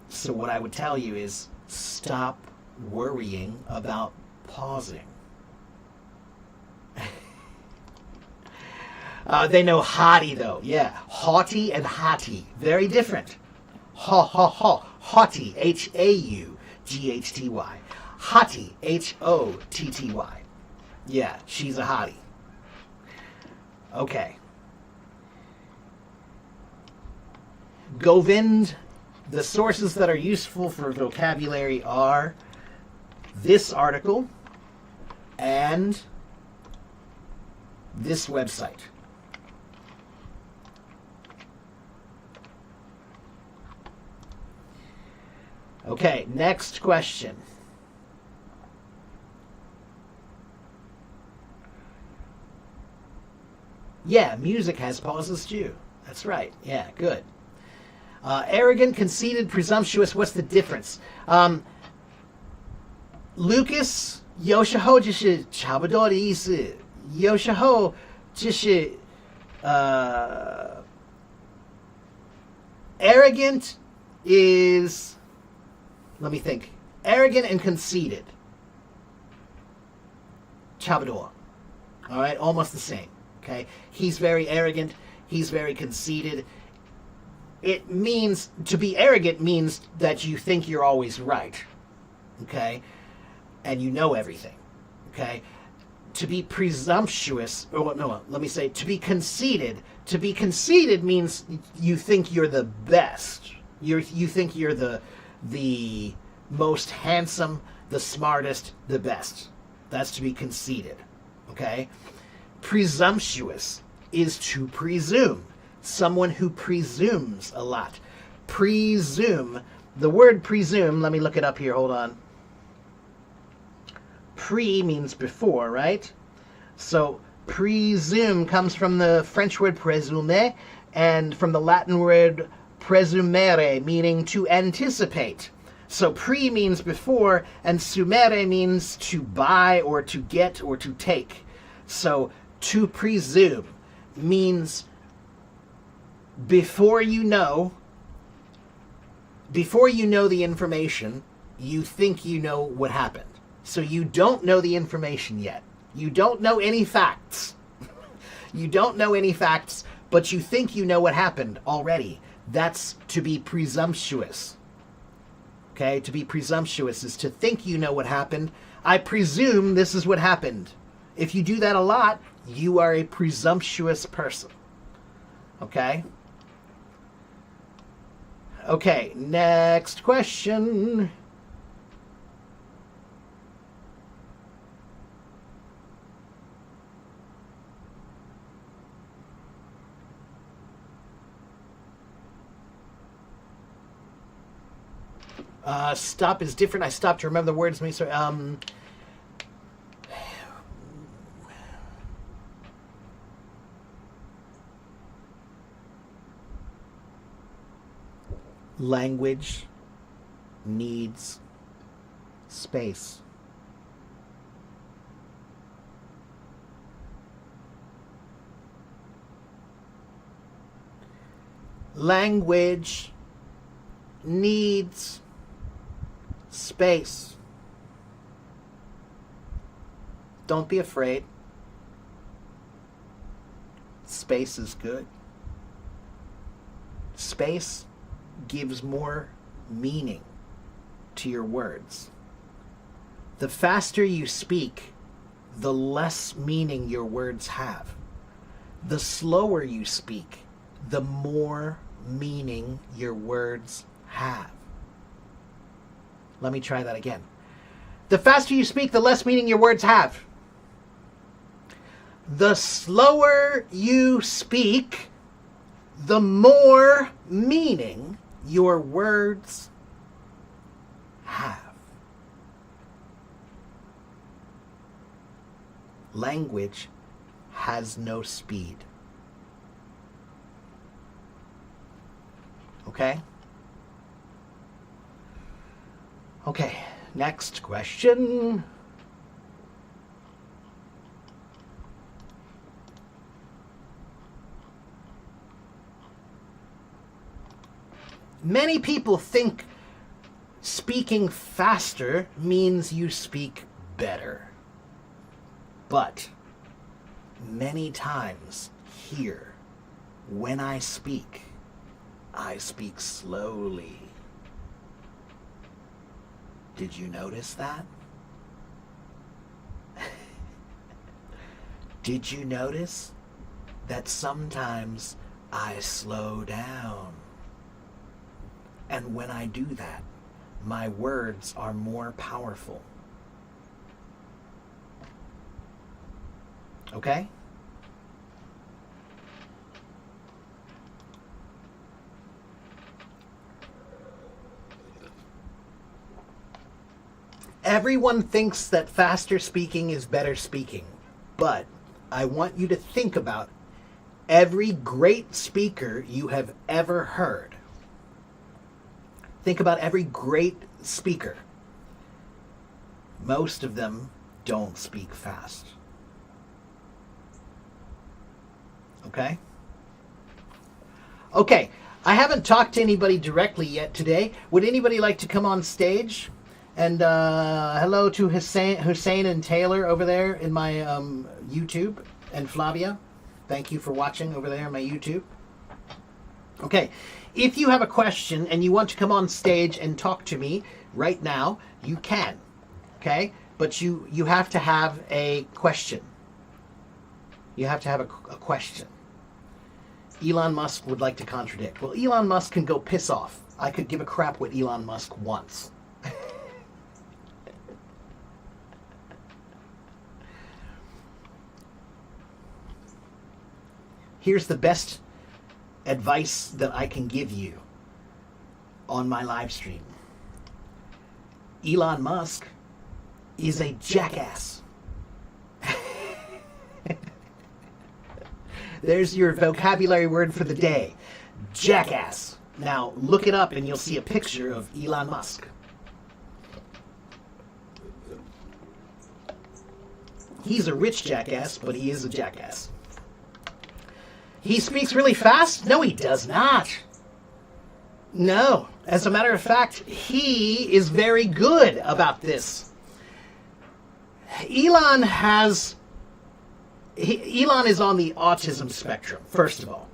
So what I would tell you is stop worrying about pausing. They know haughty though. Yeah, haughty and hotty, very different. Haughty, H-A-U-G-H-T-Y. Hotty, H-O-T-T-Y. Yeah, she's a hottie. Okay. Govind, the sources that are useful for vocabulary are this article and this website. Okay, next question. Yeah, music has pauses too. That's right. Yeah, good. Arrogant, conceited, presumptuous. What's the difference? Lucas 有时候就是差不多的意思，有时候就是arrogant is, let me think. Arrogant and conceited. 差不多. All right, almost the same. Okay, he's very arrogant. He's very conceited. It means, to be arrogant means that you think you're always right. Okay, and you know everything. Okay, to be presumptuous, or no, let me say, to be conceited. To be conceited means you think you're the best. You think you're the most handsome, the smartest, the best. That's to be conceited. Okay? Presumptuous is to presume. Someone who presumes a lot. Presume. The word presume, let me look it up here, hold on. Pre means before, right? So presume comes from the French word présumer and from the Latin word presumere, meaning to anticipate. So pre means before, and sumere means to buy or to get or to take. So to presume means before you know the information, you think you know what happened. So you don't know the information yet. You don't know any facts. You don't know any facts, but you think you know what happened already. That's to be presumptuous. Okay, to be presumptuous is to think you know what happened. I presume this is what happened. If you do that a lot, you are a presumptuous person. Okay? Okay, next question. Stop is different. I stopped to remember the words. Sorry. Language needs space. Language needs space. Don't be afraid. Space is good. Space gives more meaning to your words. The faster you speak, the less meaning your words have. The slower you speak, the more meaning your words have. Let me try that again. The faster you speak, the less meaning your words have. The slower you speak, the more meaning your words have. Language has no speed. Okay? Okay, next question. Many people think speaking faster means you speak better. But many times here, when I speak slowly. Did you notice that? Did you notice that sometimes I slow down? And when I do that, my words are more powerful. Okay? Everyone thinks that faster speaking is better speaking, but I want you to think about every great speaker you have ever heard. Think about every great speaker. Most of them don't speak fast. Okay? Okay, I haven't talked to anybody directly yet today. Would anybody like to come on stage? And hello to Hussein and Taylor over there in my YouTube, and Flavia. Thank you for watching over there in my YouTube. Okay, if you have a question and you want to come on stage and talk to me right now, you can. Okay, but you have to have a question. You have to have a question. Elon Musk would like to contradict. Well, Elon Musk can go piss off. I could give a crap what Elon Musk wants. Here's the best advice that I can give you on my live stream. Elon Musk is a jackass. There's your vocabulary word for the day. Jackass. Now, look it up and you'll see a picture of Elon Musk. He's a rich jackass, but he is a jackass. He speaks really fast? No, he does not. No. As a matter of fact, he is very good about this. Elon is on the autism spectrum, first of all.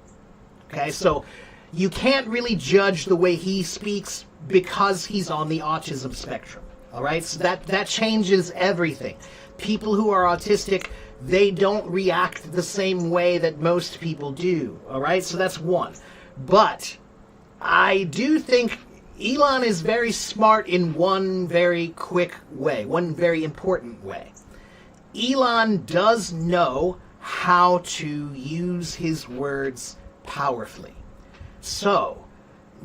Okay, so you can't really judge the way he speaks because he's on the autism spectrum. All right, so that changes everything. People who are autistic, they don't react the same way that most people do. All right, so that's one. But I do think Elon is very smart in one very quick way, one very important way. Elon does know how to use his words powerfully. So,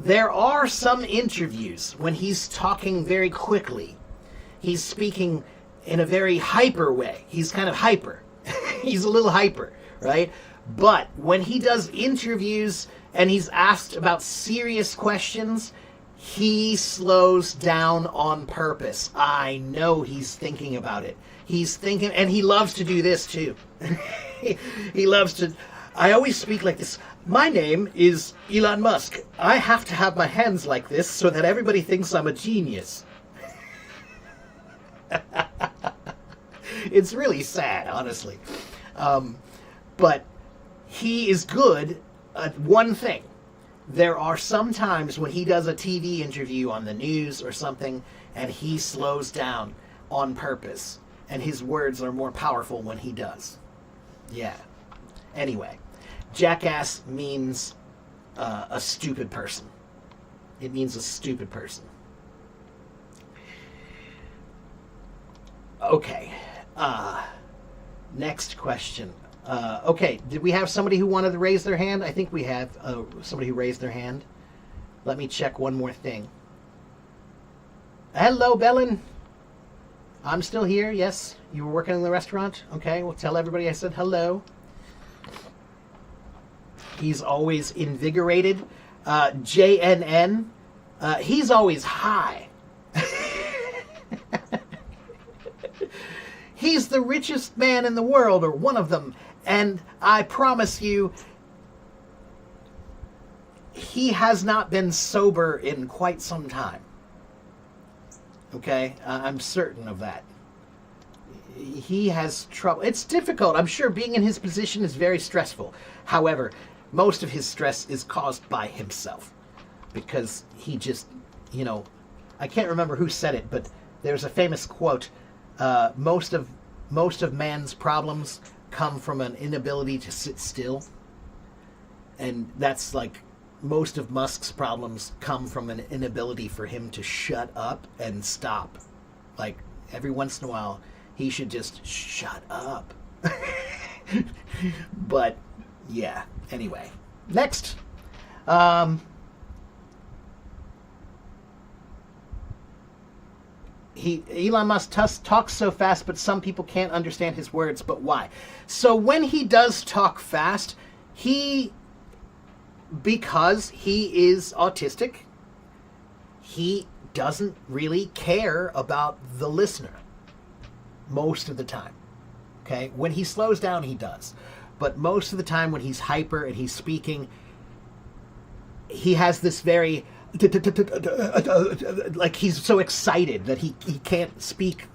There are some interviews when he's talking very quickly. He's speaking in a very hyper way. He's kind of hyper. He's a little hyper, right? But when he does interviews and he's asked about serious questions, he slows down on purpose. I know he's thinking about it. He's thinking, and he loves to do this too. He loves to, I always speak like this. My name is Elon Musk. I have to have my hands like this so that everybody thinks I'm a genius. It's really sad, honestly. But he is good at one thing. There are some times when he does a TV interview on the news or something, and he slows down on purpose. And his words are more powerful when he does. Yeah. Anyway, jackass means a stupid person. It means a stupid person. Okay. Next question. Okay, did we have somebody who wanted to raise their hand? I think we have somebody who raised their hand. Let me check one more thing. Hello, Bellin. I'm still here, yes. You were working in the restaurant? Okay, well, tell everybody I said hello. He's always invigorated. JNN, he's always high. He's the richest man in the world, or one of them, and I promise you, he has not been sober in quite some time. Okay? I'm certain of that. He has trouble. It's difficult. I'm sure being in his position is very stressful. However, most of his stress is caused by himself. Because he just, you know, I can't remember who said it, but there's a famous quote. Most of man's problems come from an inability to sit still. And that's like, most of Musk's problems come from an inability for him to shut up and stop. Like, every once in a while, he should just shut up. But, yeah. Anyway. Next. Elon Musk talks so fast, but some people can't understand his words. But why? So when he does talk fast, because he is autistic, he doesn't really care about the listener most of the time. Okay? When he slows down, he does. But most of the time when he's hyper and he's speaking, he has this very... like he's so excited that he can't speak.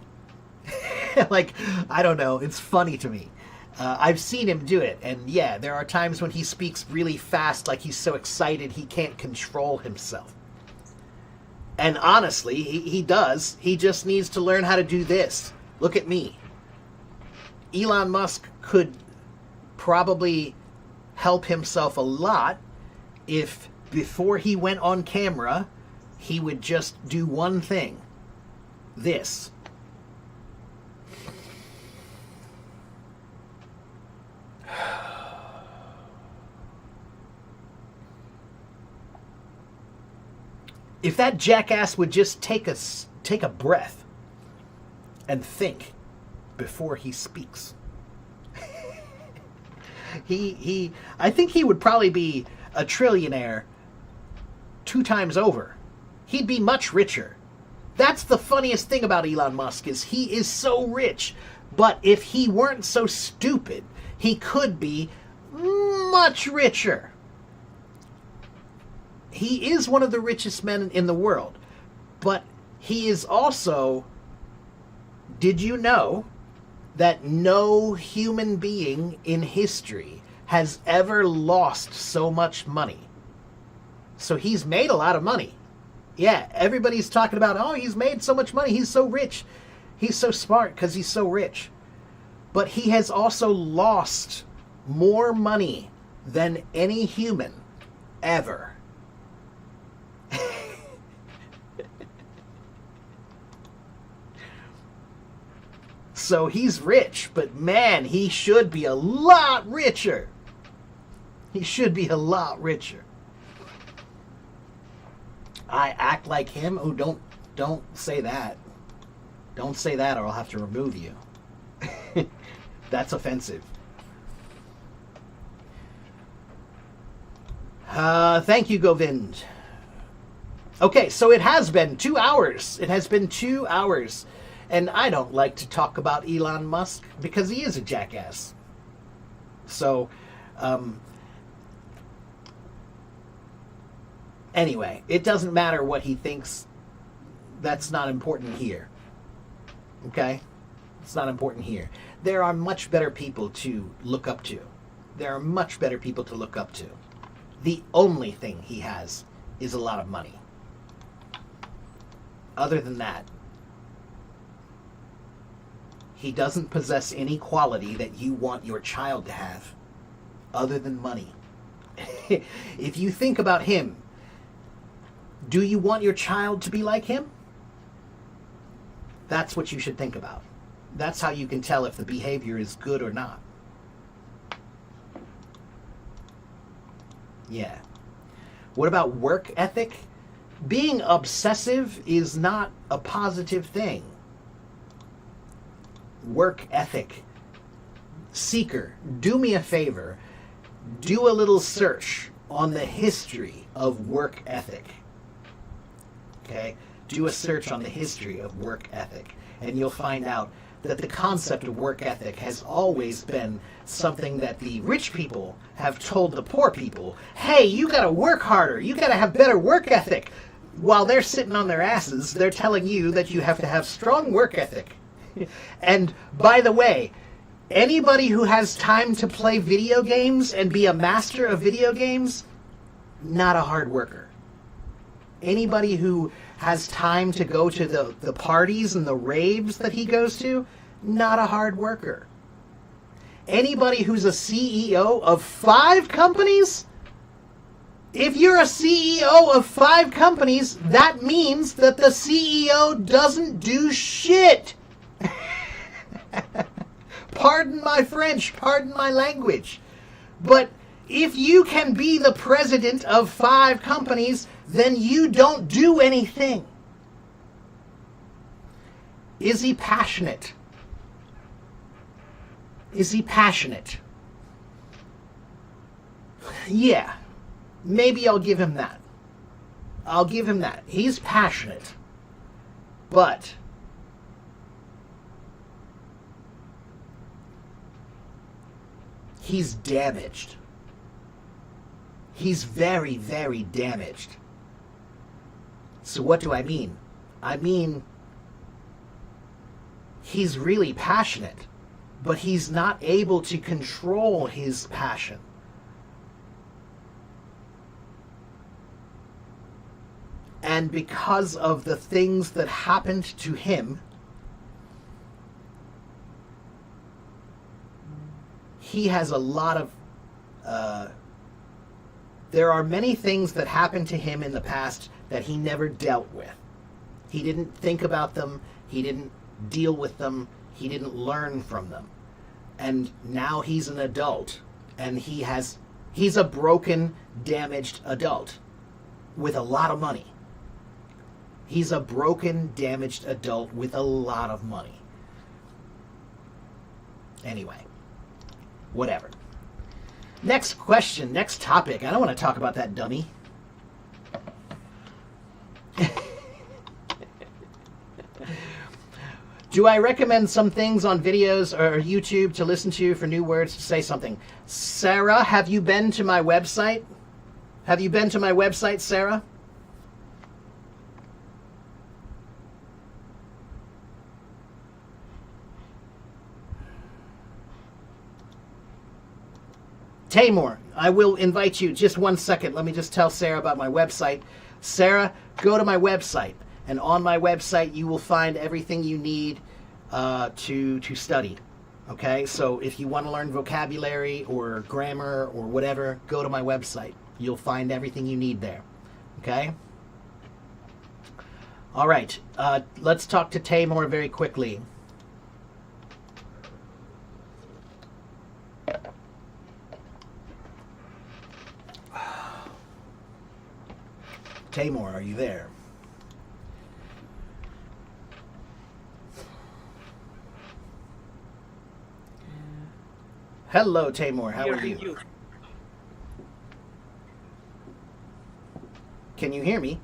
Like, I don't know. It's funny to me. I've seen him do it, and yeah, there are times when he speaks really fast, like he's so excited he can't control himself. And honestly, he does. He just needs to learn how to do this. Look at me. Elon Musk could probably help himself a lot if before he went on camera, he would just do one thing. This. If that jackass would just take a breath and think before he speaks. I think he would probably be a trillionaire 2 times over. He'd be much richer. That's the funniest thing about Elon Musk, is he is so rich. But if he weren't so stupid, he could be much richer. He is one of the richest men in the world. But he is also... Did you know that no human being in history has ever lost so much money? So he's made a lot of money. Yeah, everybody's talking about, oh, he's made so much money. He's so rich. He's so smart because he's so rich. But he has also lost more money than any human ever. So he's rich, but man, he should be a lot richer. He should be a lot richer. I act like him? Oh, don't say that. Don't say that or I'll have to remove you. That's offensive. Thank you, Govind. Okay, so it has been 2 hours. It has been 2 hours. And I don't like to talk about Elon Musk because he is a jackass. So, anyway, it doesn't matter what he thinks. That's not important here. Okay? It's not important here. There are much better people to look up to. There are much better people to look up to. The only thing he has is a lot of money. Other than that, he doesn't possess any quality that you want your child to have, other than money. If you think about him, do you want your child to be like him? That's what you should think about. That's how you can tell if the behavior is good or not. Yeah. What about work ethic? Being obsessive is not a positive thing. Work ethic. Seeker, do me a favor. Do a little search on the history of work ethic. Okay? Do a search on the history of work ethic, and you'll find out that the concept of work ethic has always been something that the rich people have told the poor people, hey, you gotta work harder, you gotta have better work ethic. While they're sitting on their asses, they're telling you that you have to have strong work ethic. And by the way, anybody who has time to play video games and be a master of video games, not a hard worker. Anybody who has time to go to the parties and the raves that he goes to, not a hard worker. Anybody who's a CEO of 5 companies, if you're a CEO of 5 companies, that means that the CEO doesn't do shit. Pardon my French, pardon my language. But if you can be the president of 5 companies, then you don't do anything. Is he passionate? Is he passionate? Yeah. Maybe I'll give him that. I'll give him that. He's passionate. But he's damaged. He's very, very damaged. So what do I mean? I mean, he's really passionate, but he's not able to control his passion. And because of the things that happened to him, he has a lot of... there are many things that happened to him in the past that he never dealt with. He didn't think about them. He didn't deal with them. He didn't learn from them. And now he's an adult, and he's a broken, damaged adult with a lot of money. He's a broken, damaged adult with a lot of money. Anyway, whatever. Next question, next topic. I don't want to talk about that dummy. Do I recommend some things on videos or YouTube to listen to for new words to say something? Sarah, have you been to my website? Have you been to my website, Sarah? Tamor, I will invite you. Just 1 second. Let me just tell Sarah about my website. Sarah, go to my website. And on my website, you will find everything you need to study. Okay? So if you want to learn vocabulary or grammar or whatever, go to my website. You'll find everything you need there. Okay? All right. Let's talk to Tamor very quickly. Tamor, are you there? Hello, Tamor. How are Hearing you? Can you hear me?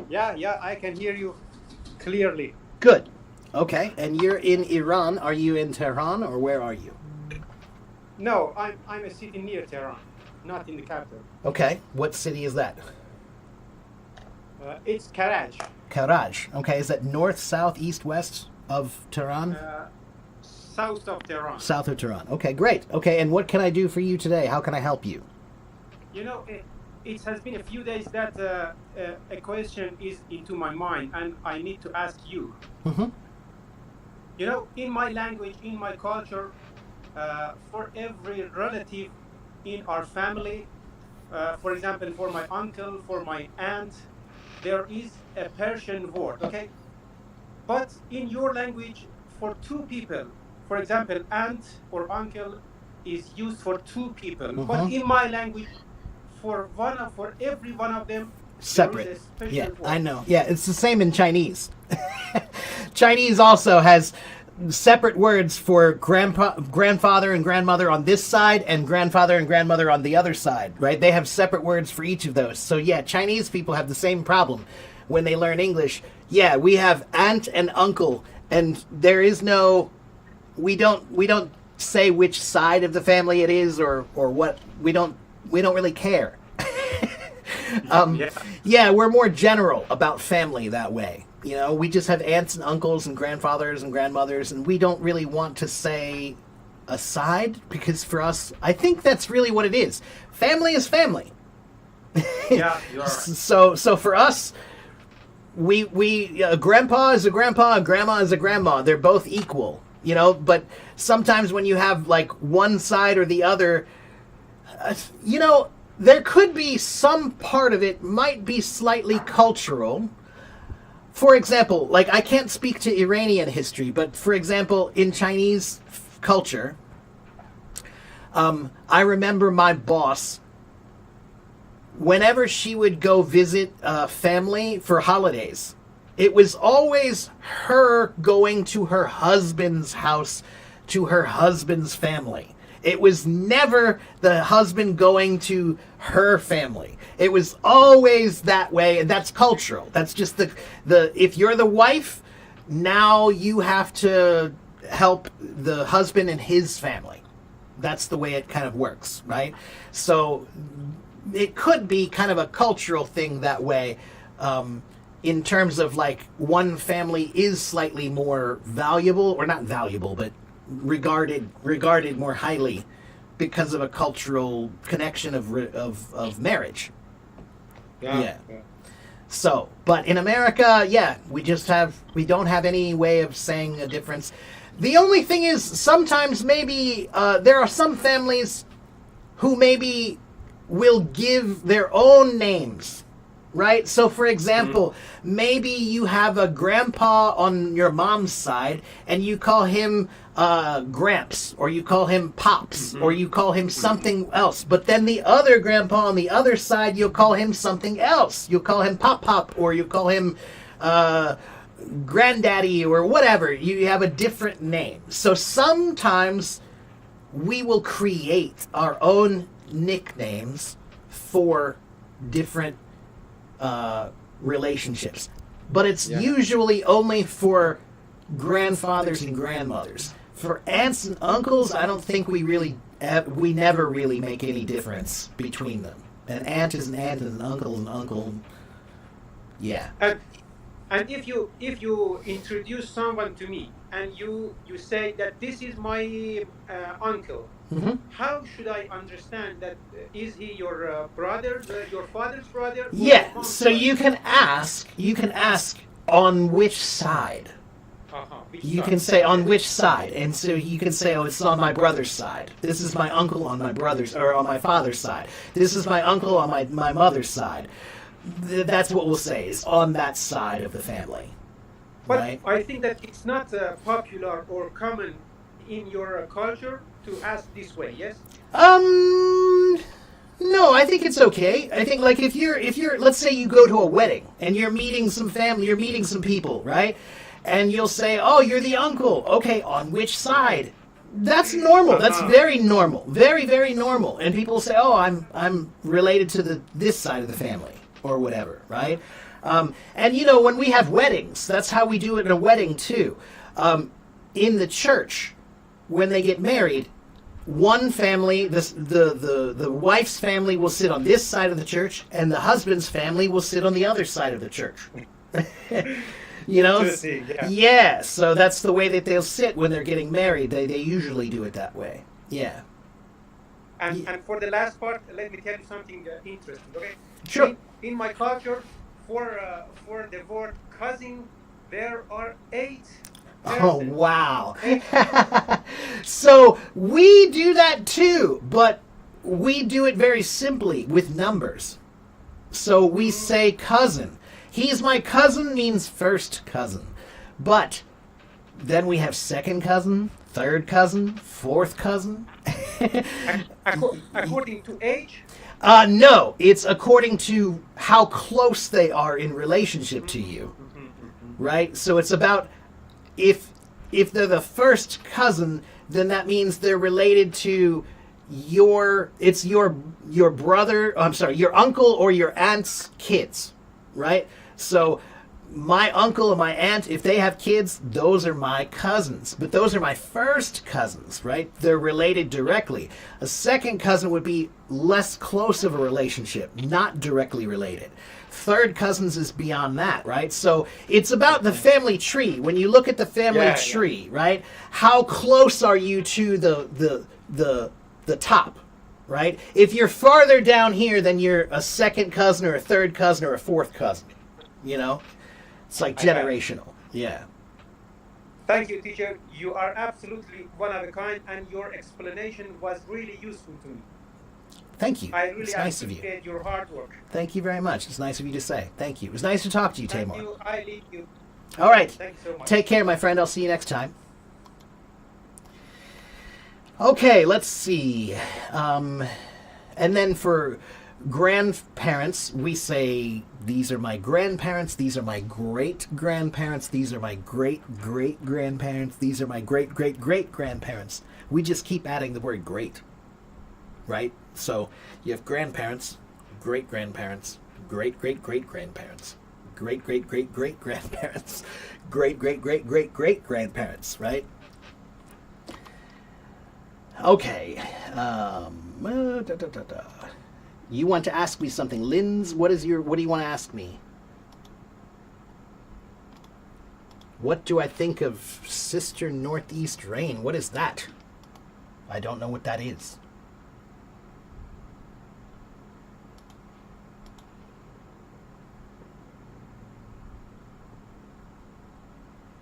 Yeah, I can hear you clearly. Good. Okay. And you're in Iran. Are you in Tehran or where are you? No, I'm a city near Tehran, not in the capital. Okay. What city is that? It's Karaj, Karaj. Okay. Is that north, south, east, west of Tehran? south of Tehran. South of Tehran. Okay, great. Okay, and what can I do for you today? How can I help you? You know, it has been a few days that a question is into my mind, and I need to ask you. Mm-hmm. You know, in my language, in my culture, for every relative in our family, for example, for my uncle, for my aunt, there is a Persian word, okay? But in your language, for two people, for example, aunt or uncle is used for two people. But Mm-hmm. in my language, for every one of them, there is Separate. a Yeah, special I word. know. Yeah, it's the same in Chinese. Chinese also has separate words for grandfather and grandmother on this side and grandfather and grandmother on the other side, right? They have separate words for each of those. So yeah, Chinese people have the same problem when they learn English. Yeah, we have aunt and uncle, and there is no we don't say which side of the family it is or what we don't really care. Yeah, Yeah, we're more general about family that way. You know, we just have aunts and uncles and grandfathers and grandmothers, and we don't really want to say a side because for us, I think that's really what it is. Family is family. yeah, you are right. So for us, we grandpa is a grandpa and grandma is a grandma. They're both equal, you know. But sometimes when you have like one side or the other, you know, there could be some part of it might be slightly cultural. For example, like I can't speak to Iranian history, but for example, in Chinese culture, I remember my boss, whenever she would go visit family for holidays, it was always her going to her husband's house, to her husband's family. It was never the husband going to her family. It was always that way, and that's cultural. That's just the if you're the wife, now you have to help the husband and his family. That's the way it kind of works, right? So it could be kind of a cultural thing that way, in terms of like one family is slightly more valuable, or not valuable, but regarded more highly because of a cultural connection of marriage. Yeah. Yeah. So, but in America, yeah, we don't have any way of saying a difference. The only thing is sometimes maybe there are some families who maybe will give their own names, right? So, for example, maybe you have a grandpa on your mom's side and you call him Gramps, or you call him Pops, or you call him something else. But then the other grandpa on the other side, you'll call him something else. You'll call him Pop Pop, or you call him Granddaddy, or whatever. You have a different name. So sometimes we will create our own nicknames for different relationships, but it's Yeah. usually only for grandfathers and grandmothers. For aunts and uncles, I don't think we never really make any difference between them. An aunt is an aunt, and an uncle is an uncle. Yeah. And if you introduce someone to me and you say that this is my uncle, Hmm. how should I understand that? Is he your brother's, your father's brother, or your Yeah. mom's So brother? you can ask. You can ask on which side. Which You side? can say on which side, and so you can say, "Oh, it's on my brother's side. This is my uncle on my brother's, or on my father's side. This is my uncle on my mother's side." That's what we'll say is on that side of the family, But right? I think that it's not popular or common in your culture to ask this way. Yes. Um, No, I think it's okay. I think like if you're let's say you go to a wedding and you're meeting some family, you're meeting some people, right? And you'll say, "Oh, you're the uncle." Okay, on which side? That's normal. That's very normal. Very very normal. And people say, "Oh, I'm related to this side of the family or whatever," right? And you know, when we have weddings, that's how we do it in a wedding too. In the church, when they get married, one family, the wife's family will sit on this side of the church, and the husband's family will sit on the other side of the church. You know? Interesting, yeah. Yeah, so that's the way that they'll sit when they're getting married. They usually do it that way. Yeah. And for the last part, let me tell you something interesting. Okay. Sure. In my culture, for the word cousin, there are 8. Oh, wow. So we do that too, but we do it very simply with numbers. So we say cousin. He's my cousin means first cousin. But then we have second cousin, third cousin, fourth cousin. According to age? No, it's according to how close they are in relationship to you. Right? So it's about if they're the first cousin, then that means they're related to your brother, I'm sorry, your uncle or your aunt's kids, right? So my uncle and my aunt, if they have kids, those are my cousins. But those are my first cousins, right? They're related directly. A second cousin would be less close of a relationship, not directly related. Third cousins is beyond that, right? So it's about the family tree. When you look at the family tree, right? How close are you to the top, right? If you're farther down here, then you're a second cousin or a third cousin or a fourth cousin. You know, it's like generational. Yeah. Thank you, teacher. You are absolutely one of a kind, and your explanation was really useful to me. Thank you. I really It's nice of you. appreciate your hard work. Thank you very much. It's nice of you to say. Thank you. It was nice to talk to you, Thank Tamar. you. I leave you. All right. Thank you so much. Take care, my friend. I'll see you next time. Okay, let's see. And then for grandparents, we say, these are my grandparents, these are my great-grandparents, these are my great-great-grandparents, these are my great-great-great-grandparents. We just keep adding the word great, right? So you have grandparents, great-grandparents, great-great-great-grandparents, great-great-great-great-grandparents, great-great-great-great-great-grandparents, right? Okay. You want to ask me something, Linz? What do you want to ask me? What do I think of Sister Northeast Rain? What is that? I don't know what that is.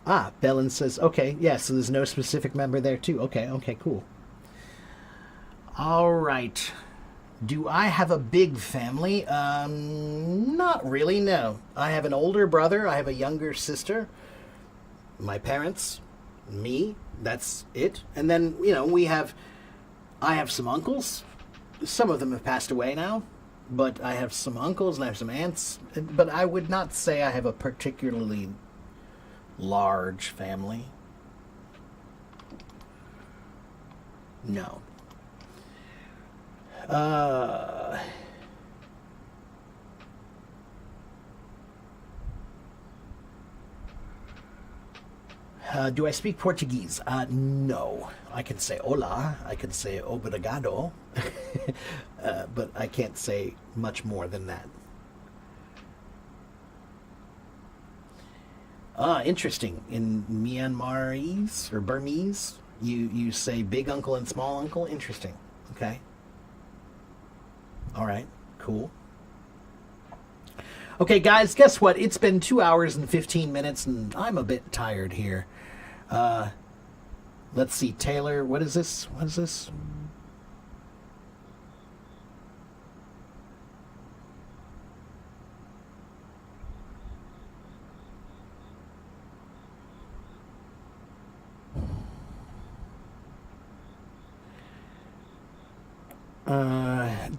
Ah, Bellin says, okay, yeah, so there's no specific member there too. Okay, cool. All right. Do I have a big family? Not really, no. I have an older brother. I have a younger sister. My parents, me, that's it. And then, you know, I have some uncles. Some of them have passed away now, but I have some uncles and I have some aunts. But I would not say I have a particularly large family. No. Do I speak Portuguese? No. I can say hola. I can say obrigado. But I can't say much more than that. Interesting. In Myanmarese or Burmese, you say big uncle and small uncle. Interesting. Okay. All right, cool. Okay, guys, guess what? It's been 2 hours and 15 minutes, and I'm a bit tired here. Let's see, Taylor, what is this? What is this?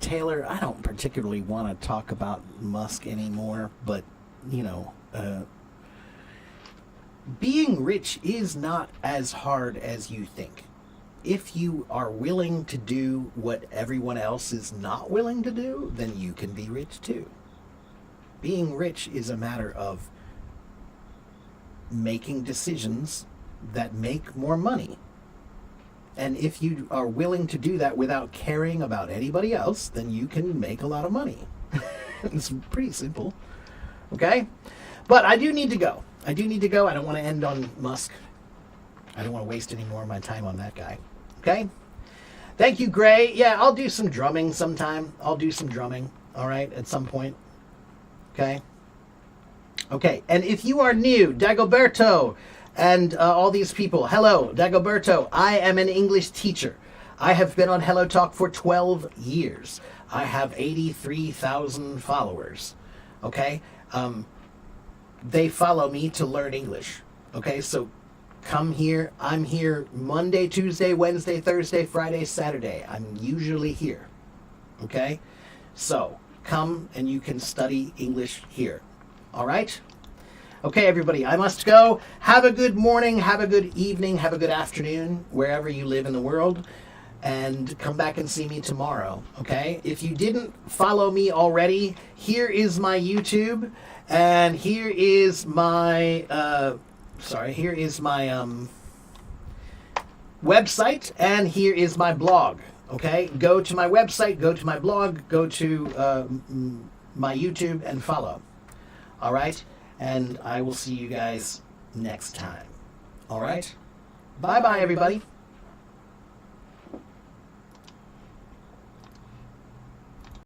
Taylor, I don't particularly want to talk about Musk anymore, but, being rich is not as hard as you think. If you are willing to do what everyone else is not willing to do, then you can be rich too. Being rich is a matter of making decisions that make more money. And if you are willing to do that without caring about anybody else, then you can make a lot of money. It's pretty simple. Okay? But I do need to go. I don't want to end on Musk. I don't want to waste any more of my time on that guy. Okay? Thank you, Gray. Yeah, I'll do some drumming sometime. All right, at some point. Okay? Okay, and if you are new, Dagoberto, and all these people, hello, Dagoberto. I am an English teacher. I have been on Hello Talk for 12 years. I have 83,000 followers. Okay? They follow me to learn English. Okay, so come here. I'm here Monday, Tuesday, Wednesday, Thursday, Friday, Saturday. I'm usually here. Okay? So come and you can study English here. All right? Okay, everybody, I must go. Have a good morning, have a good evening, have a good afternoon, wherever you live in the world. And come back and see me tomorrow, okay? If you didn't follow me already, here is my YouTube, and here is my, website, and here is my blog, okay? Go to my website, go to my blog, go to my YouTube, and follow, all right? And I will see you guys next time, all right? Bye-bye, everybody.